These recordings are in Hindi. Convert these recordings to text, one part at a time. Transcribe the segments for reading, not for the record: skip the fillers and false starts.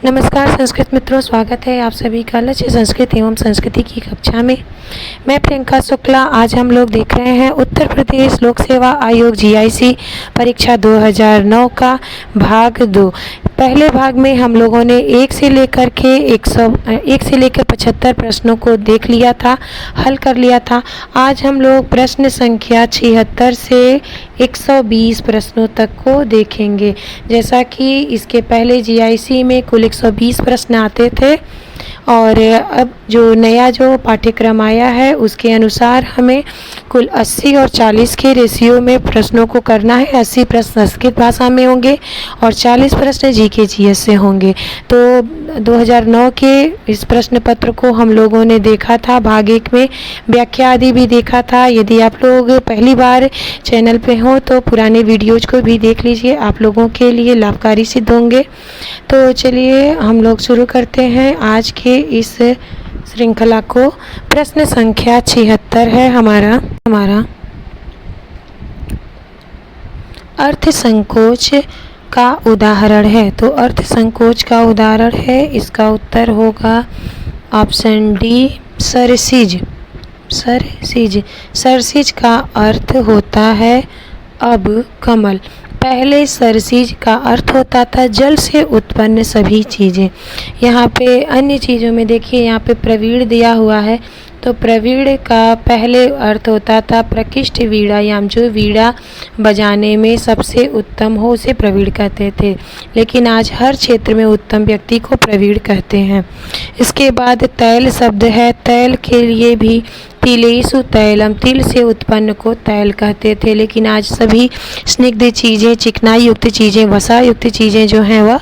नमस्कार संस्कृत मित्रों, स्वागत है आप सभी का लक्ष्य संस्कृत एवं संस्कृति की कक्षा में। मैं प्रियंका शुक्ला। आज हम लोग देख रहे हैं उत्तर प्रदेश लोक सेवा आयोग जीआईसी परीक्षा 2009 का भाग 2। पहले भाग में हम लोगों ने 1 से लेकर 75 प्रश्नों को देख लिया था, हल कर लिया था। आज हम लोग प्रश्न संख्या 76 से 120 प्रश्नों तक को देखेंगे। जैसा कि इसके पहले जीआईसी में कुल 120 प्रश्न आते थे और अब जो पाठ्यक्रम आया है उसके अनुसार हमें कुल 80 और 40 के रेशियो में प्रश्नों को करना है। 80 प्रश्न संस्कृत भाषा में होंगे और 40 प्रश्न जीके जीएस से होंगे। तो 2009 के इस प्रश्न पत्र को हम लोगों ने देखा था। भाग 1 में व्याख्या आदि भी देखा था। यदि आप लोग पहली बार चैनल पे हो तो पुराने वीडियोज को भी देख लीजिए, आप लोगों के लिए लाभकारी सिद्ध होंगे। तो चलिए हम लोग शुरू करते हैं आज के इस श्रृंखला को। प्रश्न संख्या 76 है हमारा अर्थ संकोच का उदाहरण है। तो अर्थ संकोच का उदाहरण है, इसका उत्तर होगा ऑप्शन डी, सरसिज। सरसिज का अर्थ होता है अब कमल। पहले सरसिज का अर्थ होता था जल से उत्पन्न सभी चीज़ें। यहाँ पे अन्य चीज़ों में देखिए, यहाँ पे प्रवीण दिया हुआ है, तो प्रवीण का पहले अर्थ होता था प्रकृष्ट वीणायाम, जो वीणा बजाने में सबसे उत्तम हो उसे प्रवीण कहते थे। लेकिन आज हर क्षेत्र में उत्तम व्यक्ति को प्रवीण कहते हैं। इसके बाद तैल शब्द है। तैल के लिए भी तिलेषु तैलम, तिल से उत्पन्न को तैल कहते थे। लेकिन आज सभी स्निग्ध चीज़ें, चिकनाई युक्त चीज़ें, वसा युक्त चीज़ें जो हैं वह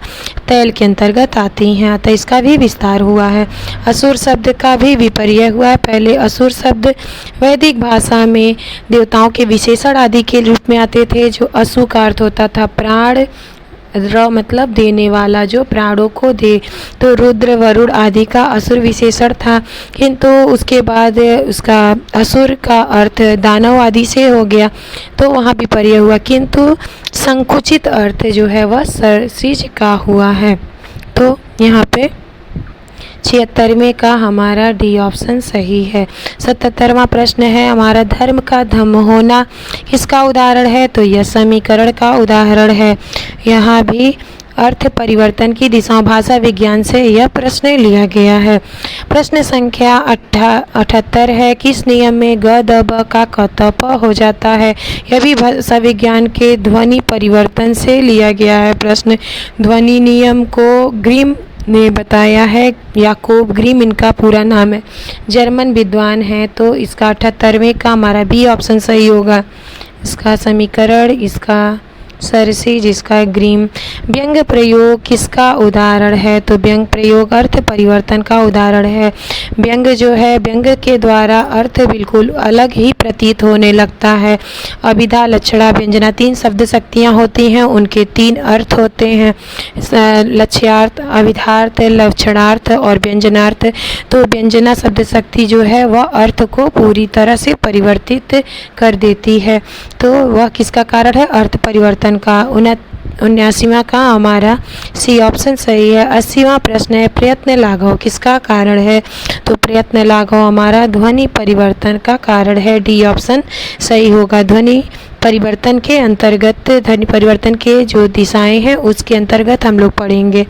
तैल के अंतर्गत आती हैं। अतः इसका भी विस्तार हुआ है। असुर शब्द का भी विपर्य हुआ है। पहले असुर शब्द वैदिक भाषा में देवताओं के विशेषण आदि के रूप में आते थे। जो असु का अर्थ होता था प्राण, र मतलब देने वाला, जो प्राणों को दे। तो रुद्र, वरुण आदि का असुर विशेषण था, किंतु उसके बाद उसका असुर का अर्थ दानव आदि से हो गया, तो वहाँ विपर्य हुआ। किंतु संकुचित अर्थ जो है वह सरसिज का हुआ है। तो यहाँ पे 76वें का हमारा डी ऑप्शन सही है। 77वां प्रश्न है हमारा, धर्म का धम्म होना किसका उदाहरण है? तो यह समीकरण का उदाहरण है। यहाँ भी अर्थ परिवर्तन की दिशा भाषा विज्ञान से यह प्रश्न लिया गया है। प्रश्न संख्या 78 है, किस नियम में ग द ब का क त प हो जाता है? यह भी भाषा विज्ञान के ध्वनि परिवर्तन से लिया गया है प्रश्न। ध्वनि नियम को ग्रीम ने बताया है। याकोब ग्रीम इनका पूरा नाम है, जर्मन विद्वान है। तो इसका 78वें का हमारा बी ऑप्शन सही होगा। इसका समीकरण, इसका सरसिज, इसका ग्रीम। व्यंग प्रयोग किसका उदाहरण है? तो व्यंग प्रयोग अर्थ परिवर्तन का उदाहरण है। व्यंग जो है, व्यंग के द्वारा अर्थ बिल्कुल अलग ही प्रतीत होने लगता है। अभिधा, लक्षणा, व्यंजना 3 शब्द शक्तियाँ होती हैं, उनके 3 अर्थ होते हैं, लक्ष्यार्थ, अभिधार्थ, लक्षणार्थ और व्यंजनार्थ। तो व्यंजना शब्द शक्ति जो है वह अर्थ को पूरी तरह से परिवर्तित कर देती है। तो वह किसका कारण है? अर्थ परिवर्तन का। 79वां का हमारा सी ऑप्शन सही है। 80वां प्रश्न है, प्रयत्न लाघव किसका कारण है? तो प्रयत्न लाघव हमारा ध्वनि परिवर्तन का कारण है। डी ऑप्शन सही होगा। ध्वनि परिवर्तन के अंतर्गत, ध्वनि परिवर्तन के जो दिशाएं हैं उसके अंतर्गत हम लोग पढ़ेंगे,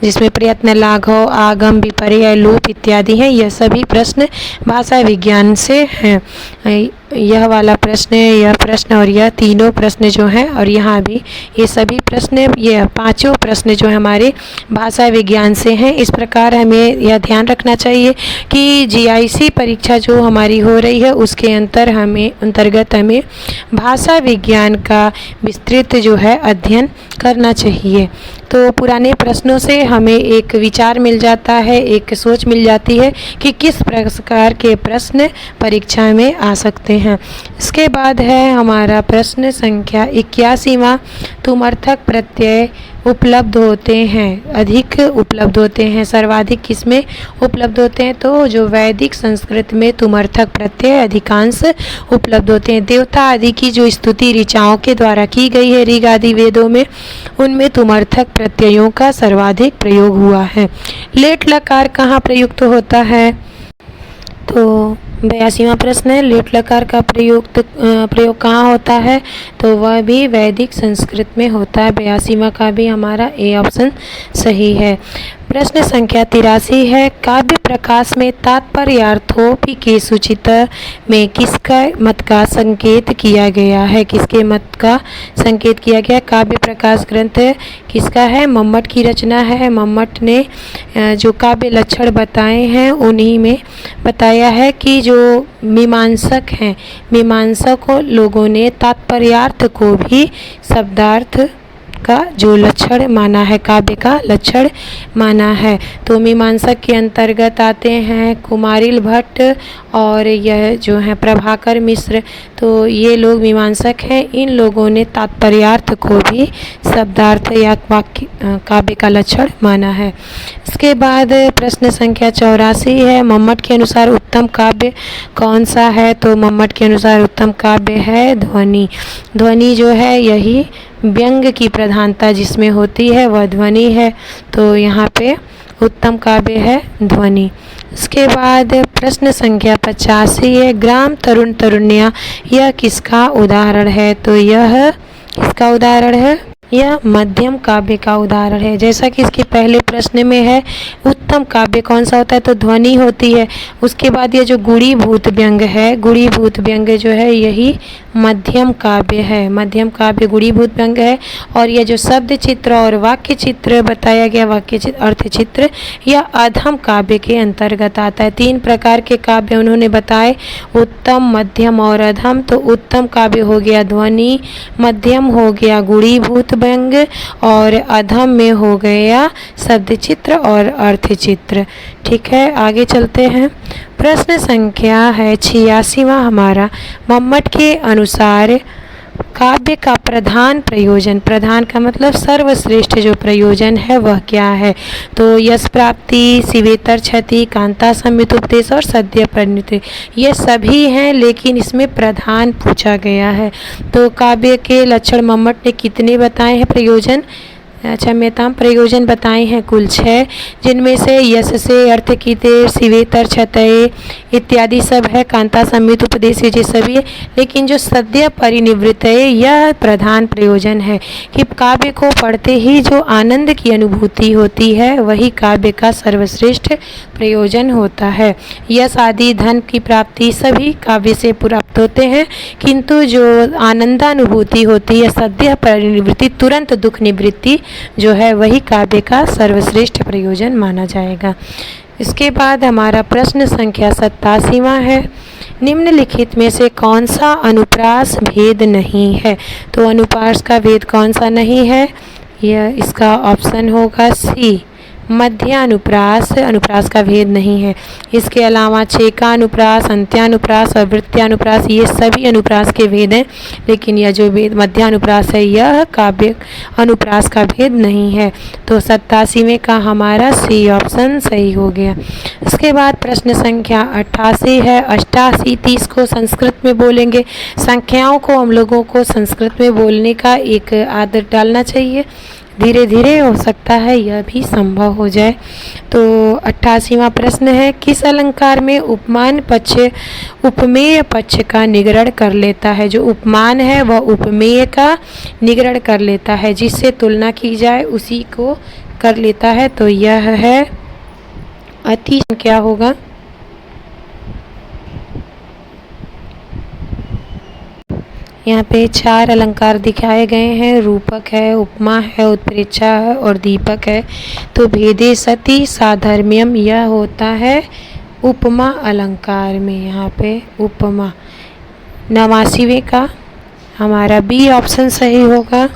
जिसमें प्रयत्न लाघव, आगम, विपर्य, लोप इत्यादि हैं। यह सभी प्रश्न भाषा विज्ञान से हैं। यह वाला प्रश्न, यह प्रश्न और यह तीनों प्रश्न जो हैं, और यहाँ भी ये सभी प्रश्न, ये 5 प्रश्न जो हमारे भाषा विज्ञान से हैं। इस प्रकार हमें यह ध्यान रखना चाहिए कि जीआईसी परीक्षा जो हमारी हो रही है उसके अंतर्गत हमें भाषा विज्ञान का विस्तृत जो है अध्ययन करना चाहिए। तो पुराने प्रश्नों से हमें एक विचार मिल जाता है, एक सोच मिल जाती है कि किस प्रकार के प्रश्न परीक्षा में आ सकते हैं। इसके बाद है हमारा प्रश्न संख्या 81वां, तुम अर्थक प्रत्यय उपलब्ध होते हैं, अधिक उपलब्ध होते हैं, सर्वाधिक किसमें उपलब्ध होते हैं? तो जो वैदिक संस्कृत में तुमर्थक प्रत्यय अधिकांश उपलब्ध होते हैं। देवता आदि की जो स्तुति ऋचाओं के द्वारा की गई है ऋग आदि वेदों में, उनमें तुमर्थक प्रत्ययों का सर्वाधिक प्रयोग हुआ है। लेट लकार कहाँ प्रयुक्त होता है? तो 82वां प्रश्न है, लेट लकार का प्रयोग कहाँ होता है? तो वह भी वैदिक संस्कृत में होता है। 82वां का भी हमारा ए ऑप्शन सही है। प्रश्न संख्या 83 है, काव्य प्रकाश में तात्पर्यार्थोपि के सूचित में किसका मत का संकेत किया गया है? किसके मत का संकेत किया गया? काव्य प्रकाश ग्रंथ किसका है? मम्मट की रचना है। मम्मट ने जो काव्य लक्षण बताए हैं उन्हीं में बताया है कि जो मीमांसक हैं, मीमांसक लोगों ने तात्पर्यार्थ को भी शब्दार्थ का जो लक्षण माना है, काव्य का लक्षण माना है। तो मीमांसक के अंतर्गत आते हैं कुमारिल भट्ट और यह जो है प्रभाकर मिश्र। तो ये लोग मीमांसक हैं। इन लोगों ने तात्पर्यार्थ को भी शब्दार्थ या वाक्य काव्य का लक्षण माना है। इसके बाद प्रश्न संख्या 84 है, मम्मट के अनुसार उत्तम काव्य कौन सा है? तो मम्मट के अनुसार उत्तम काव्य है ध्वनि। ध्वनि जो है यही व्यंग की प्रधानता जिसमें होती है वह ध्वनि है। तो यहाँ पे उत्तम काव्य है ध्वनि। इसके बाद प्रश्न संख्या 85 है, ग्राम तरुण तरुण्या यह किसका उदाहरण है? तो यह किसका उदाहरण है? यह मध्यम काव्य का उदाहरण है। जैसा कि इसके पहले प्रश्न में है, उत्तम काव्य कौन सा होता है? तो ध्वनि होती है। उसके बाद ये जो गुणीभूत व्यंग है, गुणीभूत व्यंग जो है यही मध्यम काव्य है। मध्यम काव्य गुणीभूत व्यंग है। और यह जो शब्द चित्र और वाक्य चित्र बताया गया, वाक्य चित्र अर्थ चित्र, यह अधम काव्य के अंतर्गत आता है। 3 प्रकार के काव्य उन्होंने बताए, उत्तम, मध्यम और अधम। तो उत्तम काव्य हो गया ध्वनि, मध्यम हो गया गुणीभूत व्यंग और अधम में हो गया शब्द चित्र और अर्थ चित्र। ठीक है, आगे चलते हैं। प्रश्न संख्या है 86वां हमारा, मम्मट के अनुसार काव्य का प्रधान प्रयोजन, प्रधान का मतलब सर्वश्रेष्ठ जो प्रयोजन है वह क्या है? तो यश प्राप्ति, शिवेतर क्षति, कांता संयुत उपदेश और सद्य परिणति, ये सभी हैं, लेकिन इसमें प्रधान पूछा गया है। तो काव्य के लक्षण मम्मट ने कितने बताए हैं प्रयोजन? अच्छा, मेहताम प्रयोजन बताए हैं कुल 6, जिनमें से यश से अर्थ कीते, शिवेतर क्षतये इत्यादि सब है, कांता संयुत उपदेश ये सभी है। लेकिन जो सद्य परिनिवृत्त है यह प्रधान प्रयोजन है कि काव्य को पढ़ते ही जो आनंद की अनुभूति होती है वही काव्य का सर्वश्रेष्ठ प्रयोजन होता है। यश आदि धन की प्राप्ति सभी काव्य से प्राप्त होते हैं, किंतु जो आनंदानुभूति होती है, सद्य परिनिवृत्ति, तुरंत दुख निवृत्ति जो है वही काव्य का सर्वश्रेष्ठ प्रयोजन माना जाएगा। इसके बाद हमारा प्रश्न संख्या 87वां है, निम्नलिखित में से कौन सा अनुप्रास भेद नहीं है? तो अनुप्रास का भेद कौन सा नहीं है? यह इसका ऑप्शन होगा सी, मध्यानुप्रास, अनुप्रास का भेद नहीं है। इसके अलावा छेकानुप्रास, अंत्यानुप्रास और वृत्त्यानुप्रास ये सभी अनुप्रास के भेद हैं, लेकिन यह जो भेद मध्यानुप्रास है यह काव्य अनुप्रास का भेद नहीं है। तो 87वें का हमारा सी ऑप्शन सही हो गया। इसके बाद प्रश्न संख्या 88 है, 88 30 को संस्कृत में बोलेंगे। संख्याओं को हम लोगों को संस्कृत में बोलने का एक आदत डालना चाहिए, धीरे धीरे हो सकता है यह भी संभव हो जाए। तो 88वां प्रश्न है, किस अलंकार में उपमान पक्ष उपमेय पक्ष का निग्रहण कर लेता है? जो उपमान है वह उपमेय का निग्रहण कर लेता है, जिससे तुलना की जाए उसी को कर लेता है। तो यह है अति, क्या होगा? यहाँ पे 4 अलंकार दिखाए गए हैं, रूपक है, उपमा है, उत्प्रेक्षा है और दीपक है। तो भेदे सति साधर्म्यम यह होता है उपमा अलंकार में। यहाँ पे उपमा 89वें का हमारा बी ऑप्शन सही होगा।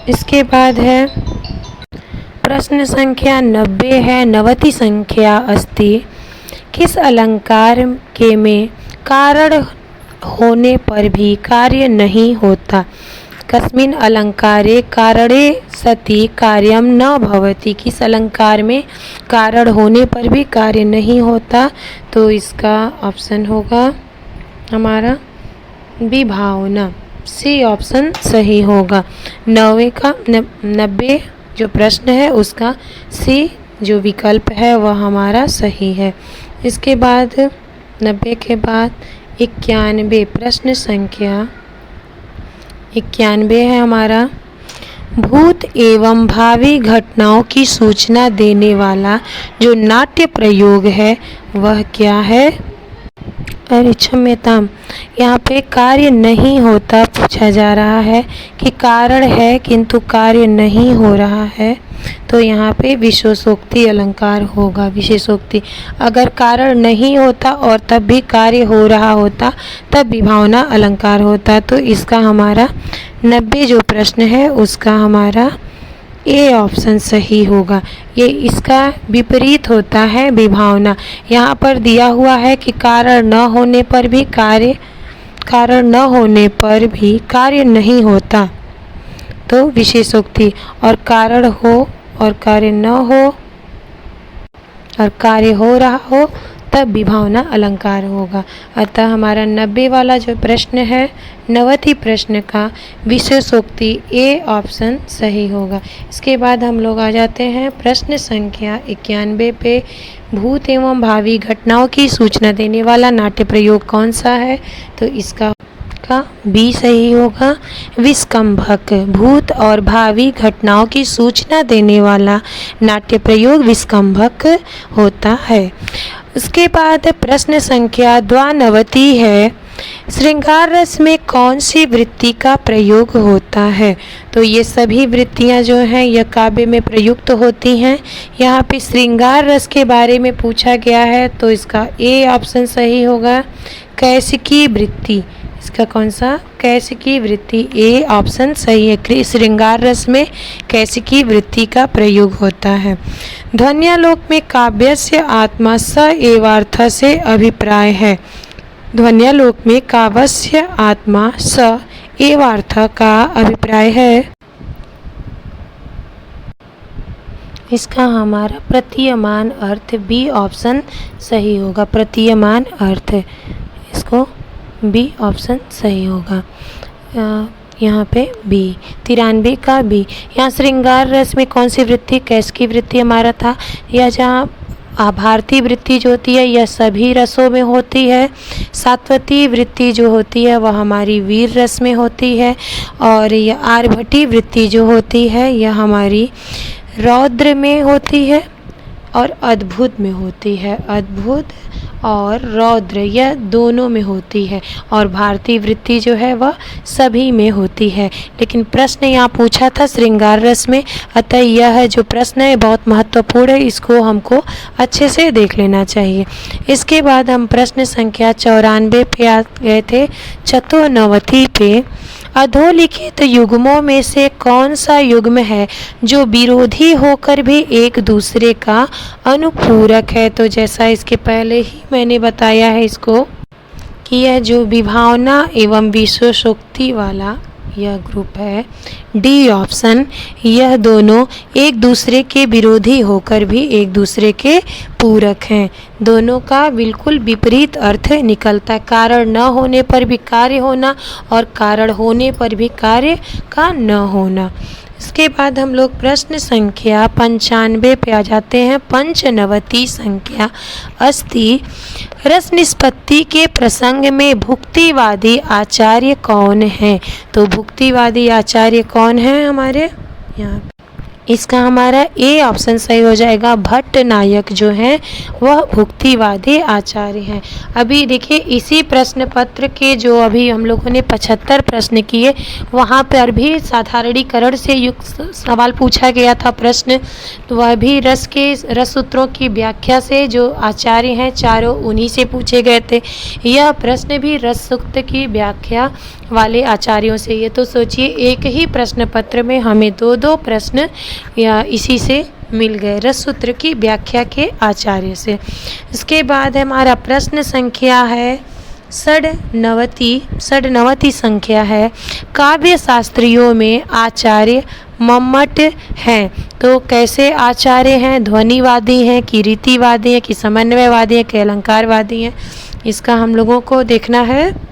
इसके बाद है प्रश्न संख्या 90 है, 90 संख्या अस्ति, किस अलंकार के में कारण होने पर भी कार्य नहीं होता? कस्मिन् अलंकारे कारणे सति कार्यम न भवति, किस अलंकार में कारण होने पर भी कार्य नहीं होता। तो इसका ऑप्शन होगा हमारा विभावना, सी ऑप्शन सही होगा। 90 जो प्रश्न है उसका सी जो विकल्प है वह हमारा सही है। इसके बाद 90 के बाद 91 प्रश्न संख्या 91 है हमारा, भूत एवं भावी घटनाओं की सूचना देने वाला जो नाट्य प्रयोग है वह क्या है। अरे क्षम्यताम, यहाँ पे कार्य नहीं होता पूछा जा रहा है कि कारण है किंतु कार्य नहीं हो रहा है, तो यहाँ पे विशेषोक्ति अलंकार होगा। विशेषोक्ति, अगर कारण नहीं होता और तब भी कार्य हो रहा होता तब विभावना अलंकार होता। तो इसका हमारा 90 जो प्रश्न है उसका हमारा ए ऑप्शन सही होगा। ये इसका विपरीत होता है विभावना। यहाँ पर दिया हुआ है कि कारण न होने पर भी कार्य नहीं होता, तो विशेषोक्ति, और कारण हो और कार्य न हो और कार्य हो रहा हो तब विभावना अलंकार होगा। अतः हमारा 90 वाला जो प्रश्न है 90 प्रश्न का विशेषोक्ति ए ऑप्शन सही होगा। इसके बाद हम लोग आ जाते हैं प्रश्न संख्या 91 पे, भूत एवं भावी घटनाओं की सूचना देने वाला नाट्य प्रयोग कौन सा है। तो इसका बी सही होगा, विस्कंभक। भूत और भावी घटनाओं की सूचना देने वाला नाट्य प्रयोग विस्कंभक होता है। उसके बाद प्रश्न संख्या 92 है, श्रृंगार रस में कौन सी वृत्ति का प्रयोग होता है। तो ये सभी वृत्तियां जो हैं यह काव्य में प्रयुक्त होती हैं। यहाँ पे श्रृंगार रस के बारे में पूछा गया है, तो इसका ए ऑप्शन सही होगा, कैसिकी वृत्ति। इसका कौन सा, कैसिकी वृत्ति, ए ऑप्शन सही है। श्रृंगार रस में कैसिकी वृत्ति का प्रयोग होता है। ध्वन्यालोक में काव्यस्य आत्मा स एवार्थ से अभिप्राय है। ध्वन्यालोक में काव्यस्य आत्मा स एवार्थ का अभिप्राय है। इसका हमारा प्रतीयमान अर्थ बी ऑप्शन सही होगा। प्रतीयमान अर्थ, इसको बी ऑप्शन सही होगा। यहाँ पे बी 93 का बी। यहाँ श्रृंगार रस में कौन सी वृत्ति, कैसिकी वृत्ति हमारा था। यह जहाँ आभारती वृत्ति जो होती है यह सभी रसों में होती है। सात्वती वृत्ति जो होती है वह हमारी वीर रस में होती है, और यह आर्भटी वृत्ति जो होती है यह हमारी रौद्र में होती है और अद्भुत में होती है। अद्भुत और रौद्र यह दोनों में होती है, और भारतीय वृत्ति जो है वह सभी में होती है। लेकिन प्रश्न यहाँ पूछा था श्रृंगार रस में, अतः यह जो प्रश्न है बहुत महत्वपूर्ण है, इसको हमको अच्छे से देख लेना चाहिए। इसके बाद हम प्रश्न संख्या 94 पे आ गए थे। 94 पे, अधोलिखित युग्मों में से कौन सा युग्म है जो विरोधी होकर भी एक दूसरे का अनुपूरक है। तो जैसा इसके पहले ही मैंने बताया है इसको कि यह जो विभावना एवं विशेषोक्ति वाला यह ग्रुप है, डी ऑप्शन, यह दोनों एक दूसरे के विरोधी होकर भी एक दूसरे के पूरक हैं। दोनों का बिल्कुल विपरीत अर्थ निकलता है। कारण न होने पर भी कार्य होना और कारण होने पर भी कार्य का न होना। इसके बाद हम लोग प्रश्न संख्या 95 पे आ जाते हैं। 95 संख्या अस्ति, रस निष्पत्ति के प्रसंग में भुक्तिवादी आचार्य कौन है। तो भुक्तिवादी आचार्य कौन है हमारे यहाँ, इसका हमारा ए ऑप्शन सही हो जाएगा। भट्ट नायक जो हैं वह भुक्तिवादी आचार्य हैं। अभी देखिए इसी प्रश्न पत्र के जो अभी हम लोगों ने 75 प्रश्न किए, वहाँ पर भी साधारणीकरण से युक्त सवाल पूछा गया था प्रश्न, तो वह भी रस सूत्रों की व्याख्या से जो आचार्य हैं चारों उन्हीं से पूछे गए थे। यह प्रश्न भी रस सूक्त की व्याख्या वाले आचार्यों से। ये तो सोचिए एक ही प्रश्न पत्र में हमें दो प्रश्न या इसी से मिल गए, रस सूत्र की व्याख्या के आचार्य से। इसके बाद हमारा प्रश्न संख्या है षड्नवति संख्या है। काव्य शास्त्रियों में आचार्य मम्मट हैं। तो कैसे आचार्य हैं? ध्वनिवादी हैं कि रीतिवादी हैं कि समन्वयवादी हैं कि अलंकारवादी हैं? इसका हम लोगों को देखना है।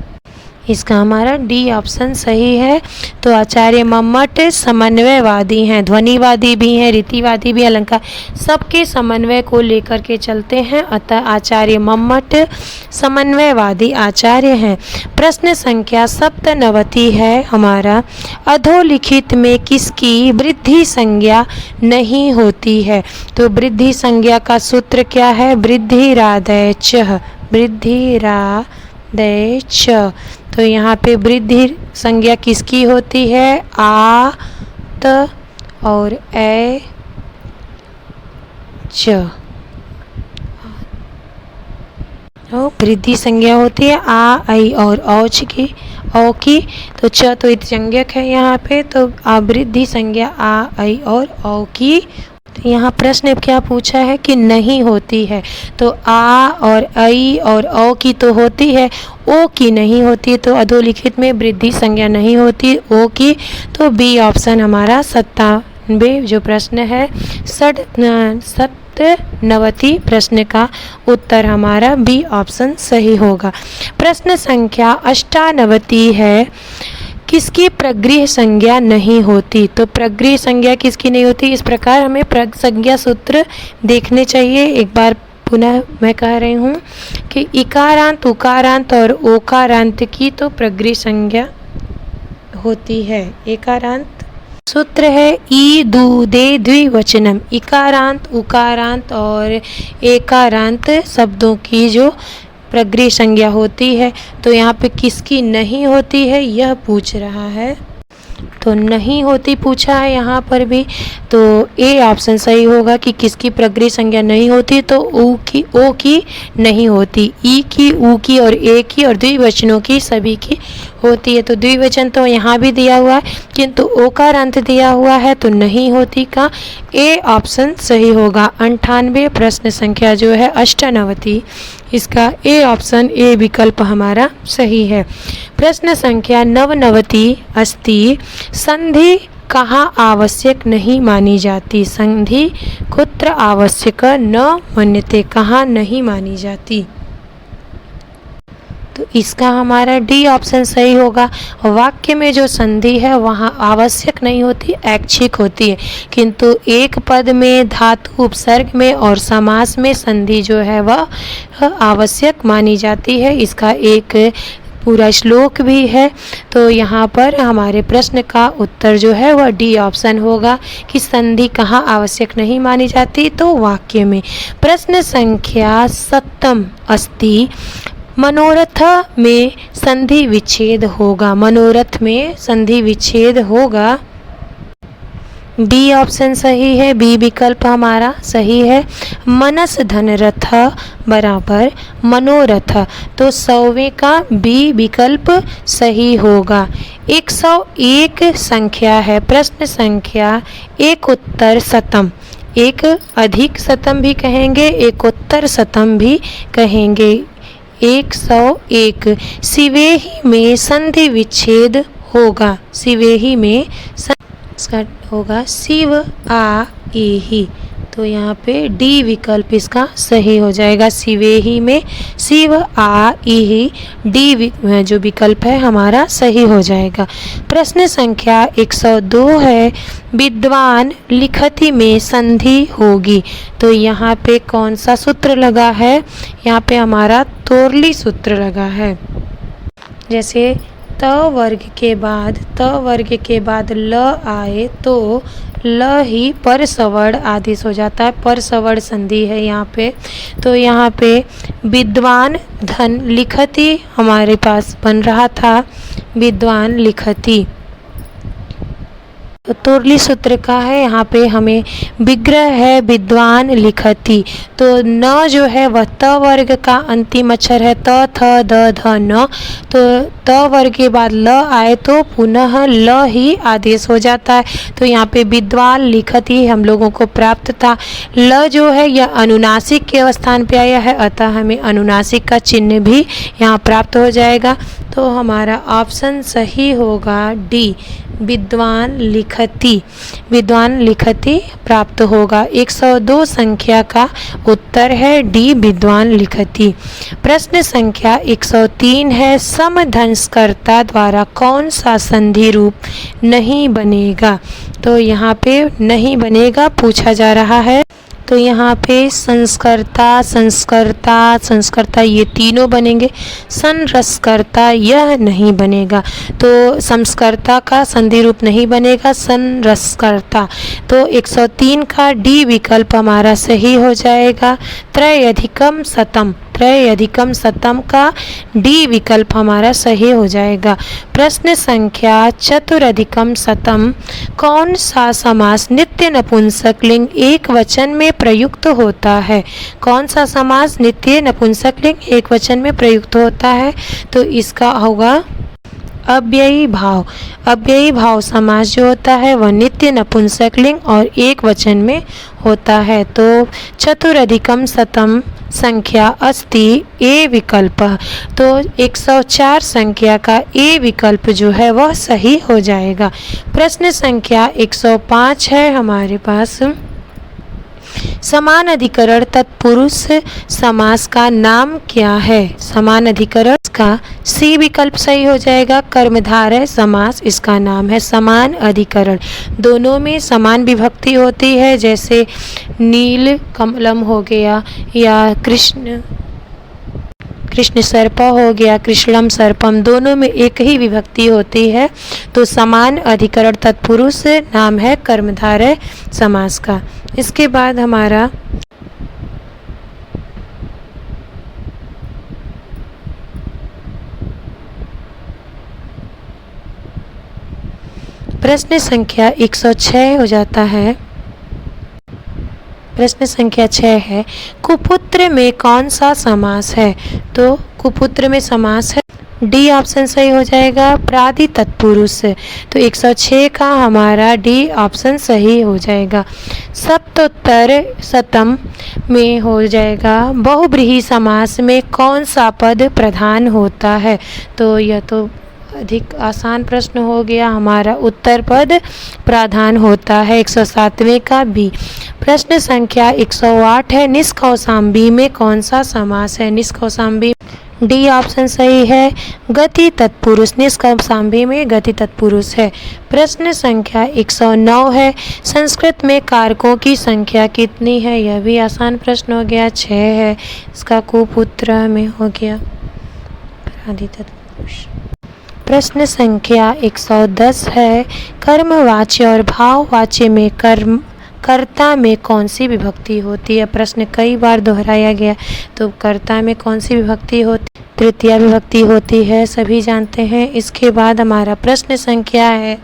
इसका हमारा डी ऑप्शन सही है। तो आचार्य मम्मट समन्वयवादी हैं, ध्वनिवादी भी हैं, रीतिवादी भी, अलंकार सबके समन्वय को लेकर के चलते हैं, अतः आचार्य मम्मट समन्वयवादी आचार्य हैं। प्रश्न संख्या 97 है हमारा, अधोलिखित में किसकी वृद्धि संज्ञा नहीं होती है? तो वृद्धि संज्ञा का सूत्र क्या है? वृद्धिरादय च, वृद्धिरादय च। तो यहाँ पे वृद्धि संज्ञा किसकी होती है? आ, त और ए, च। तो वृद्धि संज्ञा होती है आ, आई और औच की, औ की। तो च तो इतजंज्ञक है यहाँ पे, तो वृद्धि संज्ञा आ, आई और औ की। तो यहाँ प्रश्न क्या पूछा है कि नहीं होती है। तो आ और आई और औ की तो होती है, ओ की नहीं होती। तो अधोलिखित में वृद्धि संज्ञा नहीं होती ओ की। तो बी ऑप्शन हमारा 97 जो प्रश्न है 97 प्रश्न का उत्तर हमारा बी ऑप्शन सही होगा। प्रश्न संख्या 98 है, किसकी प्रगृह संज्ञा नहीं होती? तो प्रगृह संज्ञा किसकी नहीं होती? इस प्रकार हमें प्रग संज्ञा सूत्र देखने चाहिए। एक बार पुनः मैं कह रही हूँ कि इकारांत, उकारांत और ओकारांत की तो प्रगृह संज्ञा होती है। एकारांत सूत्र है ई दू दे द्विवचनम। इकारांत, उकारांत और एकारांत शब्दों की जो प्रगृह संज्ञा होती है, तो यहाँ पे किसकी नहीं होती है यह पूछ रहा है। तो नहीं होती पूछा है यहाँ पर भी, तो ए ऑप्शन सही होगा कि किसकी प्रगृह संज्ञा नहीं होती। तो ओ की नहीं होती, ई की, ऊ की और ए की और द्विवचनों की सभी की होती है। तो द्विवचन तो यहाँ भी दिया हुआ है, किंतु ओकार अंत दिया हुआ है तो नहीं होती का ए ऑप्शन सही होगा। 98 प्रश्न संख्या जो है 98, इसका ए ऑप्शन ए विकल्प हमारा सही है। प्रश्न संख्या 99 अस्ति, संधि कहाँ आवश्यक नहीं मानी जाती? संधि कुत्र आवश्यक न मन्यते, कहाँ नहीं मानी जाती? तो इसका हमारा डी ऑप्शन सही होगा। वाक्य में जो संधि है वहाँ आवश्यक नहीं होती, ऐच्छिक होती है, किंतु एक पद में, धातु उपसर्ग में और समास में संधि जो है वह आवश्यक मानी जाती है। इसका एक पूरा श्लोक भी है। तो यहाँ पर हमारे प्रश्न का उत्तर जो है वह डी ऑप्शन होगा कि संधि कहाँ आवश्यक नहीं मानी जाती? तो वाक्य में। प्रश्न संख्या 7 अस्ति, मनोरथ में संधि विच्छेद होगा। मनोरथ में संधि विच्छेद होगा, बी ऑप्शन सही है, बी विकल्प हमारा सही है। मनस धन रथ बराबर मनोरथ, तो 100वें का बी विकल्प सही होगा। 101 संख्या है, प्रश्न संख्या एक उत्तर शतम, एक अधिक शतम भी कहेंगे, एक उत्तर शतम भी कहेंगे। 101, सिवेही में संधि विच्छेद होगा। सिवेही में इसका होगा शिव आ एही, तो यहाँ पे डी विकल्प इसका सही हो जाएगा। सिवेही में शिव आ इही, डी जो विकल्प है हमारा सही हो जाएगा। प्रश्न संख्या 102 है, विद्वान लिखति में संधि होगी। तो यहाँ पे कौन सा सूत्र लगा है? यहाँ पे हमारा तोरली सूत्र लगा है। जैसे त वर्ग के बाद ल आए तो ल ही पर सवर्ण आदेश हो जाता है, पर सवर्ण संधि है यहाँ पे। तो यहाँ पे विद्वान धन लिखति हमारे पास बन रहा था, विद्वान लिखति। तुरली सूत्र का है। यहाँ पे हमें विग्रह है विद्वान लिखति, तो न जो है वह त वर्ग का अंतिम अक्षर है, त थ द ध न, तो त वर्ग के बाद ल आए तो पुनः ल ही आदेश हो जाता है। तो यहाँ पे विद्वान लिखति हम लोगों को प्राप्त था। ल जो है यह अनुनासिक के स्थान पे आया है, अतः हमें अनुनासिक का चिन्ह भी यहाँ प्राप्त हो जाएगा। तो हमारा ऑप्शन सही होगा डी, विद्वान लिखति। विद्वान लिखति प्राप्त होगा। 102 संख्या का उत्तर है डी, विद्वान लिखति। प्रश्न संख्या 103 है, समध्वंसकर्ता द्वारा कौन सा संधि रूप नहीं बनेगा? तो यहाँ पे नहीं बनेगा पूछा जा रहा है। तो यहाँ पे संस्कर्ता, संस्कर्ता, संस्कर्ता ये तीनों बनेंगे। संरसकर्ता यह नहीं बनेगा, तो संस्कर्ता का संधि रूप नहीं बनेगा, संरसकर्ता। तो 103 का डी विकल्प हमारा सही हो जाएगा। त्रयधिकम शतम, त्रयधिकम शतम का डी विकल्प हमारा सही हो जाएगा। प्रश्न संख्या चतुरधिकम शतम, कौन सा समास नित्य नपुंसक लिंग एक वचन में प्रयुक्त होता है? कौन सा समास नित्य नपुंसक लिंग एक वचन में प्रयुक्त होता है? तो इसका होगा अव्ययी भाव। अव्ययी भाव समास जो होता है वह नित्य नपुंसक लिंग और एक वचन में होता है। तो चतुरधिकम शतम संख्या अस्ति ए विकल्प, तो 104 संख्या का ए विकल्प जो है वह सही हो जाएगा। प्रश्न संख्या 105 है हमारे पास, समान अधिकरण तत्पुरुष समास का नाम क्या है? समान अधिकरण का सी विकल्प सही हो जाएगा। कर्मधारय समास इसका नाम है समान अधिकरण। दोनों में समान विभक्ति होती है, जैसे नील कमलम हो गया या कृष्ण सर्प हो गया, कृष्णम सर्पम, दोनों में एक ही विभक्ति होती है। तो समान अधिकरण तत्पुरुष नाम है कर्मधारय समास का। इसके बाद हमारा प्रश्न संख्या 106 हो जाता है। प्रश्न संख्या 6 है, कुपुत्र में कौन सा समास है? तो कुपुत्र में समास है डी ऑप्शन सही हो जाएगा, प्रादि तत्पुरुष। तो 106 का हमारा डी ऑप्शन सही हो जाएगा। सप्तोत्तर शतम में हो जाएगा, बहुब्रीहि समास में कौन सा पद प्रधान होता है? तो यह तो अधिक आसान प्रश्न हो गया, हमारा उत्तर पद प्रधान होता है। 107वें का बी। प्रश्न संख्या 108 है, निष्कौशाम्बी में कौन सा समास है? निष्कौशाम्बी डी ऑप्शन सही है, गति तत्पुरुष। निष्कौशाम्बी में गति तत्पुरुष है। प्रश्न संख्या 109 है, संस्कृत में कारकों की संख्या कितनी है? यह भी आसान प्रश्न हो गया, 6 है। इसका कुपुत्र में हो गया प्रादि तत्पुरुष। प्रश्न संख्या 110 है, कर्मवाच्य और भाववाच्य में कर्ता में कौन सी विभक्ति होती है? प्रश्न कई बार दोहराया गया, तो कर्ता में कौन सी विभक्ति होती? तृतीया विभक्ति होती है, सभी जानते हैं। इसके बाद हमारा प्रश्न संख्या है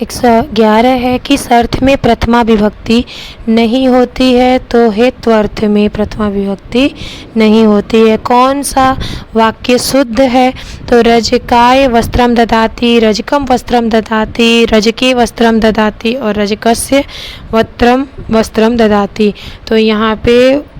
111 है, किस अर्थ में प्रथमा विभक्ति नहीं होती है? तो हेत्वर्थ में प्रथमा विभक्ति नहीं होती है। कौन सा वाक्य शुद्ध है? तो रजकाय वस्त्रम ददाति, रजकम वस्त्रम ददाति, रजके वस्त्रम ददाति और रजकस्य वस्त्रम ददाति। तो यहाँ पे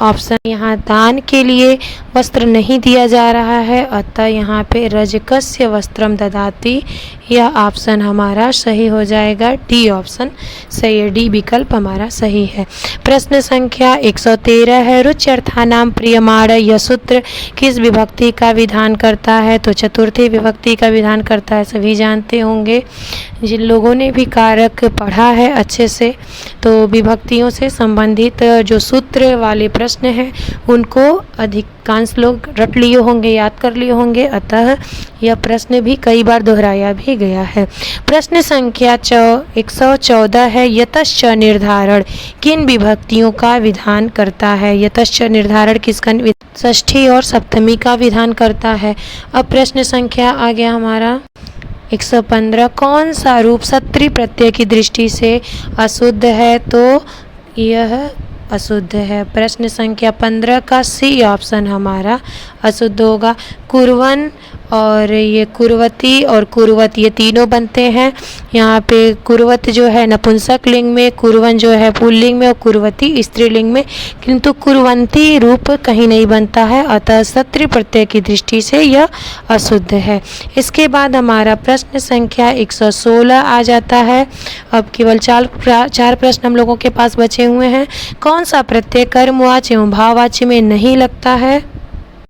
ऑप्शन, यहाँ दान के लिए वस्त्र नहीं दिया जा रहा है, अतः यहाँ पे रजकस्य वस्त्रम ददाति यह ऑप्शन हमारा सही हो जाएगा। डी ऑप्शन सही है, डी विकल्प हमारा सही है। प्रश्न संख्या 113 है, रुच्यर्थानाम प्रियमाण यह सूत्र किस विभक्ति का विधान करता है? तो चतुर्थी विभक्ति का विधान करता है, सभी जानते होंगे। जिन लोगों ने भी कारक पढ़ा है अच्छे से, तो विभक्तियों से संबंधित जो सूत्र वाले प्रश्न हैं उनको अधिकांश लोग रट लिए होंगे, याद कर लिए होंगे, अतः यह प्रश्न भी कई बार दोहराया भी गया है। प्रश्न संख्या 114 है, यतश्च निर्धारण किन विभक्तियों का विधान करता है? यतश्च निर्धारण किसका? षष्ठी और सप्तमी का विधान करता है। अब प्रश्न संख्या आ गया हमारा 115 कौन सा रूप सत्री प्रत्यय की दृष्टि से अशुद्ध है? तो यह अशुद्ध है। प्रश्न संख्या 15 का सी ऑप्शन हमारा अशुद्ध होगा। कुर्वन और ये कुर्वती और कुर्वत ये तीनों बनते हैं। यहाँ पे कुर्वत जो है नपुंसक लिंग में, कुर्वन जो है पुल्लिंग में और कुर्वती स्त्रीलिंग में, किंतु कुर्वंती रूप कहीं नहीं बनता है, अतः सत्री प्रत्यय की दृष्टि से यह अशुद्ध है। इसके बाद हमारा प्रश्न संख्या 116 आ जाता है। अब केवल चार प्रश्न हम लोगों के पास बचे हुए हैं। कौन सा प्रत्यय कर्मवाच्य एवं भाववाच्य में नहीं लगता है?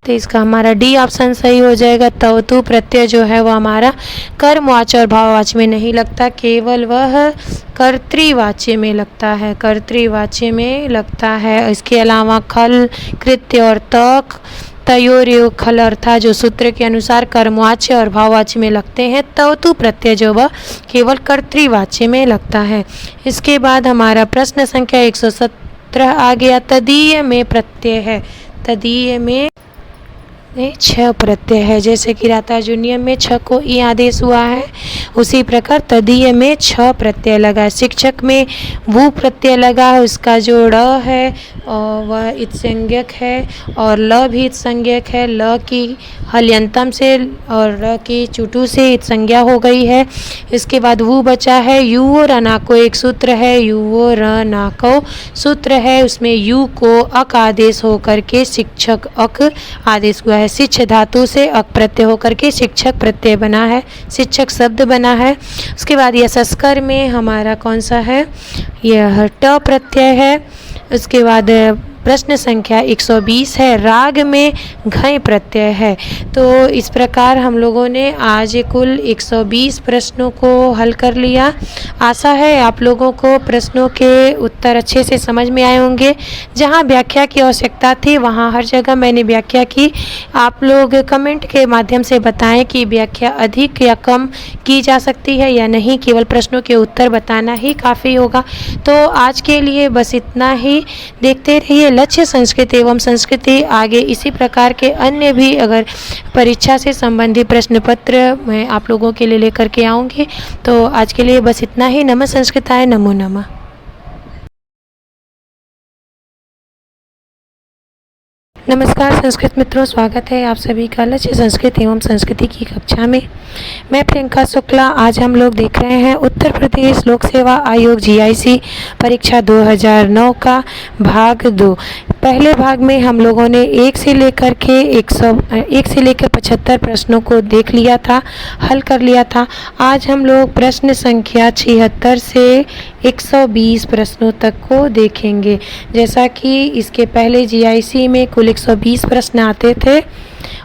तो इसका हमारा डी ऑप्शन सही हो जाएगा। तवतु प्रत्यय जो है वो हमारा कर्मवाच्य और भाववाच्य में नहीं लगता, केवल वह कर्तृवाच्य में लगता है, कर्तृवाच्य में लगता है। इसके अलावा खल, कृत्य और तक, तयोर खल अर्था जो सूत्र के अनुसार कर्मवाच्य और भाववाच्य में लगते हैं, तवतु प्रत्यय जो वह केवल कर्तृवाच्य में लगता है। इसके बाद हमारा प्रश्न संख्या 117 आ गया। तदीय में प्रत्यय है, तदीय में छ प्रत्यय है। जैसे कि राताजुनियम में छ को ई आदेश हुआ है, उसी प्रकार तदीय में छ प्रत्यय लगा। शिक्षक में वो प्रत्यय लगा है, उसका जो ड़ है और वह इत्संज्ञक है और ल भी इत्संज्ञक है। ल की हल्यंतम से और र की चुटू से इत्संज्ञा हो गई है। इसके बाद वो बचा है यू और अनाको एक सूत्र है, यू और अनाको सूत्र है, उसमें यू को अक आदेश होकर के शिक्षक अक आदेश हुआ है। शिक्ष धातु से अक प्रत्यय होकर के शिक्षक प्रत्यय बना है, शिक्षक शब्द बना है। उसके बाद यह संस्कार में हमारा कौन सा है? यह ट प्रत्यय है। उसके बाद प्रश्न संख्या 120 है। राग में घय प्रत्यय है। तो इस प्रकार हम लोगों ने आज कुल 120 प्रश्नों को हल कर लिया। आशा है आप लोगों को प्रश्नों के उत्तर अच्छे से समझ में आए होंगे। जहां व्याख्या की आवश्यकता थी वहां हर जगह मैंने व्याख्या की। आप लोग कमेंट के माध्यम से बताएं कि व्याख्या अधिक या कम की जा सकती है या नहीं, केवल प्रश्नों के उत्तर बताना ही काफ़ी होगा। तो आज के लिए बस इतना ही। देखते रहिए लक्ष्य संस्कृत एवं संस्कृति। आगे इसी प्रकार के अन्य भी अगर परीक्षा से संबंधित प्रश्न पत्र मैं आप लोगों के लिए लेकर के आऊँगी। तो आज के लिए बस इतना ही। नमः संस्कृताय, नमो नमः। नमस्कार संस्कृत मित्रों, स्वागत है आप सभी का लक्ष्य संस्कृत एवं संस्कृति की कक्षा में। मैं प्रियंका शुक्ला। आज हम लोग देख रहे हैं उत्तर प्रदेश लोक सेवा आयोग GIC परीक्षा 2009 का भाग 2। पहले भाग में हम लोगों ने 1 से लेकर 75 प्रश्नों को देख लिया था, हल कर लिया था। आज हम लोग प्रश्न संख्या 76 से 120 प्रश्नों तक को देखेंगे। जैसा कि इसके पहले GIC में कुल 120 प्रश्न आते थे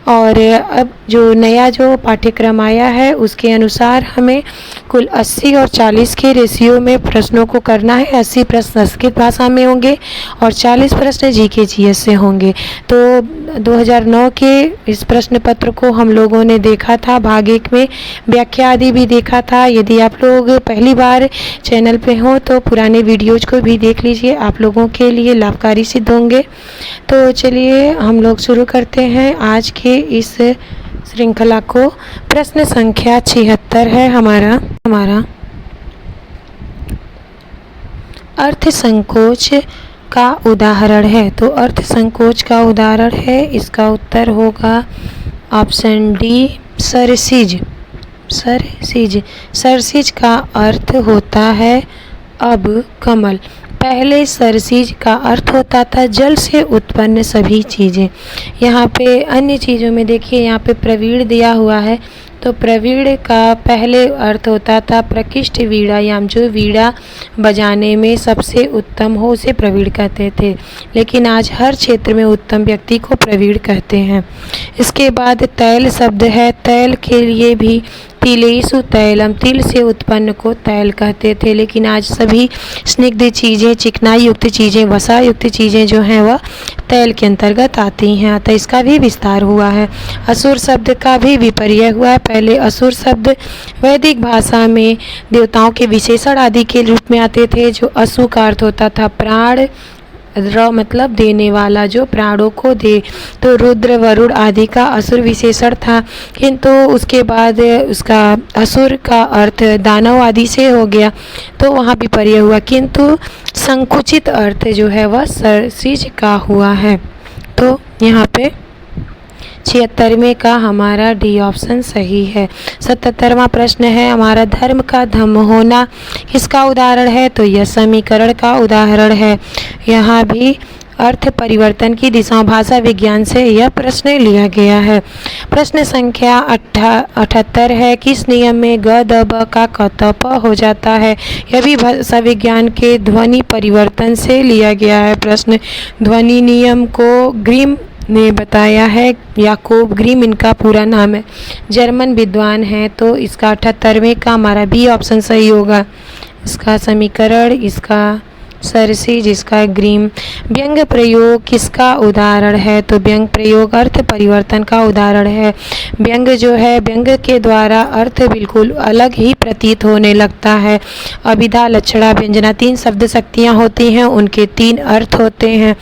और अब जो नया जो पाठ्यक्रम आया है उसके अनुसार हमें कुल 80 और 40 के रेशियो में प्रश्नों को करना है। 80 प्रश्न संस्कृत भाषा में होंगे और 40 प्रश्न GK GS से होंगे। तो 2009 के इस प्रश्न पत्र को हम लोगों ने देखा था, भाग 1 में व्याख्या आदि भी देखा था। यदि आप लोग पहली बार चैनल पे हो तो पुराने वीडियोज को भी देख लीजिए, आप लोगों के लिए लाभकारी सिद्ध होंगे। तो चलिए हम लोग शुरू करते हैं आज के इस श्रृंखला को। प्रश्न संख्या 76 है हमारा अर्थ संकोच का उदाहरण है। तो अर्थ संकोच का उदाहरण है, इसका उत्तर होगा ऑप्शन डी सरसिज। सरसिज का अर्थ होता है अब कमल। पहले सरसिज का अर्थ होता था जल से उत्पन्न सभी चीज़ें। यहाँ पे अन्य चीज़ों में देखिए, यहाँ पे प्रवीण दिया हुआ है। तो प्रवीण का पहले अर्थ होता था प्रकृष्ट वीणायाम, जो वीणा बजाने में सबसे उत्तम हो उसे प्रवीण कहते थे। लेकिन आज हर क्षेत्र में उत्तम व्यक्ति को प्रवीण कहते हैं। इसके बाद तैल शब्द है। तैल के लिए भी तिलेषु तैलम, तिल से उत्पन्न को तैल कहते थे। लेकिन आज सभी स्निग्ध चीज़ें, चिकनाई युक्त चीज़ें, वसा युक्त चीज़ें जो हैं वह तैल के अंतर्गत आती हैं, अतः इसका भी विस्तार हुआ है। असुर शब्द का भी विपर्य हुआ है। पहले असुर शब्द वैदिक भाषा में देवताओं के विशेषण आदि के रूप में आते थे। जो असु का अर्थ होता था प्राण, र मतलब देने वाला, जो प्राणों को दे। तो रुद्र वरुण आदि का असुर विशेषण था, किंतु उसके बाद उसका असुर का अर्थ दानव आदि से हो गया, तो वहाँ भी पर्याय हुआ, किंतु संकुचित अर्थ जो है वह सरसिज का हुआ है। तो यहाँ पे 76वें का हमारा डी ऑप्शन सही है। 77वां प्रश्न है हमारा, धर्म का धम्म होना किसका उदाहरण है? तो यह समीकरण का उदाहरण है। यहाँ भी अर्थ परिवर्तन की दिशा भाषा विज्ञान से यह प्रश्न लिया गया है। प्रश्न संख्या 78 है, किस नियम में ग द ब का क त प हो जाता है? यह भी भाषा विज्ञान के ध्वनि परिवर्तन से लिया गया है प्रश्न। ध्वनि नियम को ग्रीम ने बताया है, याकूब ग्रीम इनका पूरा नाम है, जर्मन विद्वान है। तो इसका 78वें का हमारा बी ऑप्शन सही होगा। इसका समीकरण, इसका सरसी, जिसका ग्रीम। व्यंग प्रयोग किसका उदाहरण है? तो व्यंग प्रयोग अर्थ परिवर्तन का उदाहरण है। व्यंग जो है, व्यंग के द्वारा अर्थ बिल्कुल अलग ही प्रतीत होने लगता है। अभिधा, लक्षणा, व्यंजना 3 शब्द शक्तियाँ होती हैं, उनके 3 अर्थ होते हैं,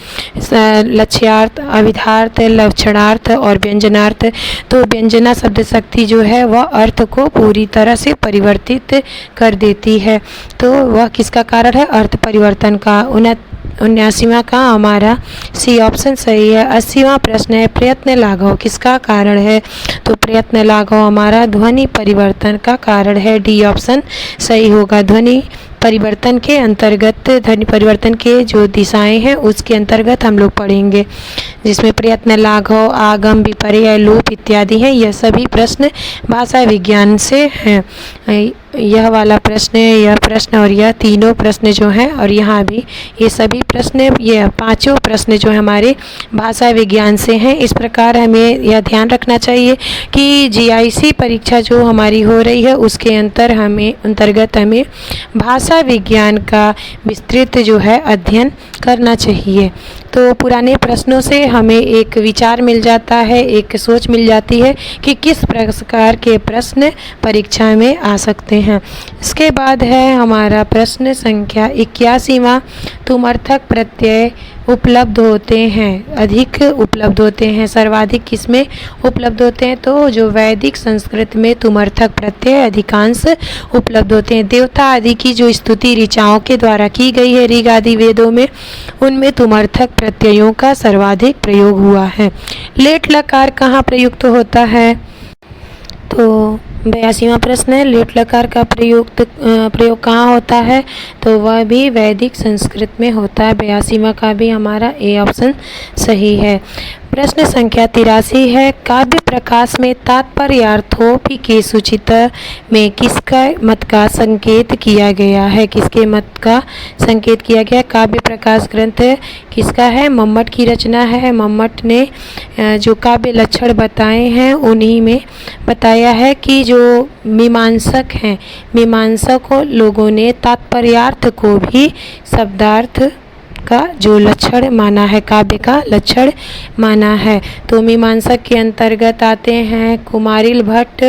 लक्ष्यार्थ, अभिधार्थ, लक्षणार्थ और व्यंजनार्थ। तो व्यंजना शब्द शक्ति जो है वह अर्थ को पूरी तरह से परिवर्तित कर देती है। तो वह किसका कारण है? अर्थ परिवर्तन का। 79वां का हमारा सी ऑप्शन सही है। 80वां प्रश्न है, प्रयत्न लाघव किसका कारण है? तो प्रयत्न लाघव हमारा ध्वनि परिवर्तन का कारण है। डी ऑप्शन सही होगा। ध्वनि परिवर्तन के अंतर्गत, ध्वनि परिवर्तन के जो दिशाएं हैं उसके अंतर्गत हम लोग पढ़ेंगे, जिसमें प्रयत्न लाघव, आगम, विपर्य, लोप इत्यादि हैं। यह सभी प्रश्न भाषा विज्ञान से हैं। यह वाला प्रश्न, यह प्रश्न और यह तीनों प्रश्न जो हैं, और यहाँ भी ये सभी प्रश्न, ये 5 प्रश्न जो हमारे भाषा विज्ञान से हैं। इस प्रकार हमें यह ध्यान रखना चाहिए कि जीआईसी परीक्षा जो हमारी हो रही है उसके अंतर्गत हमें भाषा विज्ञान का विस्तृत जो है अध्ययन करना चाहिए। तो पुराने प्रश्नों से हमें एक विचार मिल जाता है, एक सोच मिल जाती है कि किस प्रकार के प्रश्न परीक्षा में आ सकते हैं। इसके बाद है हमारा प्रश्न संख्या 81वां, तुमर्थक प्रत्यय उपलब्ध होते हैं, अधिक उपलब्ध होते हैं, सर्वाधिक किसमें उपलब्ध होते हैं? तो जो वैदिक संस्कृत में तुमर्थक प्रत्यय अधिकांश उपलब्ध होते हैं। देवता आदि की जो स्तुति ऋचाओं के द्वारा की गई है ऋग आदि वेदों में, उनमें तुमर्थक प्रत्ययों का सर्वाधिक प्रयोग हुआ है। लेट लकार कहाँ प्रयुक्त होता है? तो 82वां प्रश्न है, लेट लकार का प्रयोग कहाँ होता है? तो वह भी वैदिक संस्कृत में होता है। 82वां का भी हमारा ए ऑप्शन सही है। प्रश्न संख्या 83 है, काव्य प्रकाश में तात्पर्यार्थोपि के सूचित में किसका मत का संकेत किया गया है? किसके मत का संकेत किया गया? काव्य प्रकाश ग्रंथ किसका है? मम्मट की रचना है। मम्मट ने जो काव्य लक्षण बताए हैं उन्हीं में बताया है कि जो मीमांसक हैं, मीमांसक लोगों ने तात्पर्यार्थ को भी शब्दार्थ का जो लक्षण माना है, काव्य का लक्षण माना है। तो मीमांसक के अंतर्गत आते हैं कुमारिल भट्ट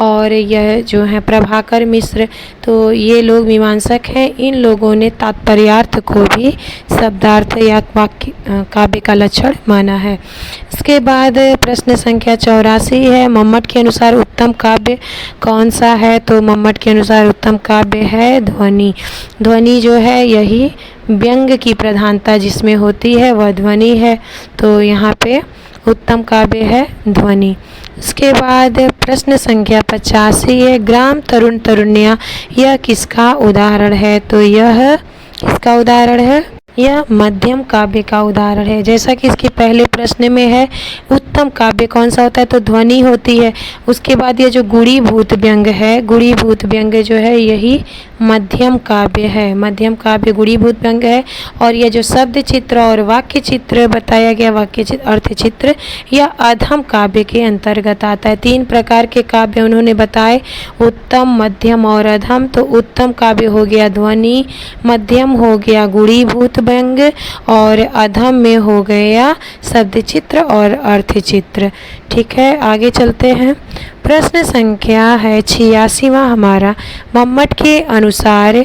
और यह जो है प्रभाकर मिश्र। तो ये लोग मीमांसक हैं। इन लोगों ने तात्पर्यार्थ को भी शब्दार्थ या वाक्य काव्य का लक्षण माना है। इसके बाद प्रश्न संख्या 84 है, मम्मट के अनुसार उत्तम काव्य कौन सा है? तो मम्मट के अनुसार उत्तम काव्य है ध्वनि। ध्वनि जो है यही व्यंग की प्रधानता जिसमें होती है वह ध्वनि है। तो यहाँ पे उत्तम काव्य है ध्वनि। इसके बाद प्रश्न संख्या 85 है, ग्राम तरुण तरुण्या यह किसका उदाहरण है? तो यह किसका उदाहरण है? यह मध्यम काव्य का उदाहरण है। जैसा कि इसके पहले प्रश्न में है, उत्तम काव्य कौन सा होता है? तो ध्वनि होती है। उसके बाद ये जो गुणीभूत व्यंग है, गुणीभूत व्यंग जो है यही मध्यम काव्य है। मध्यम काव्य गुणीभूत व्यंग है। और यह जो शब्द चित्र और वाक्य चित्र बताया गया, वाक्य चित्र, अर्थ चित्र, यह अधम काव्य के अंतर्गत आता है। 3 प्रकार के काव्य उन्होंने बताए, उत्तम, मध्यम और अधम। तो उत्तम काव्य हो गया ध्वनि, मध्यम हो गया गुणीभूत व्यंग और अधम में हो गया शब्द चित्र और अर्थ चित्र। ठीक है, आगे चलते हैं। प्रश्न संख्या है 86वां हमारा, मम्मट के अनुसार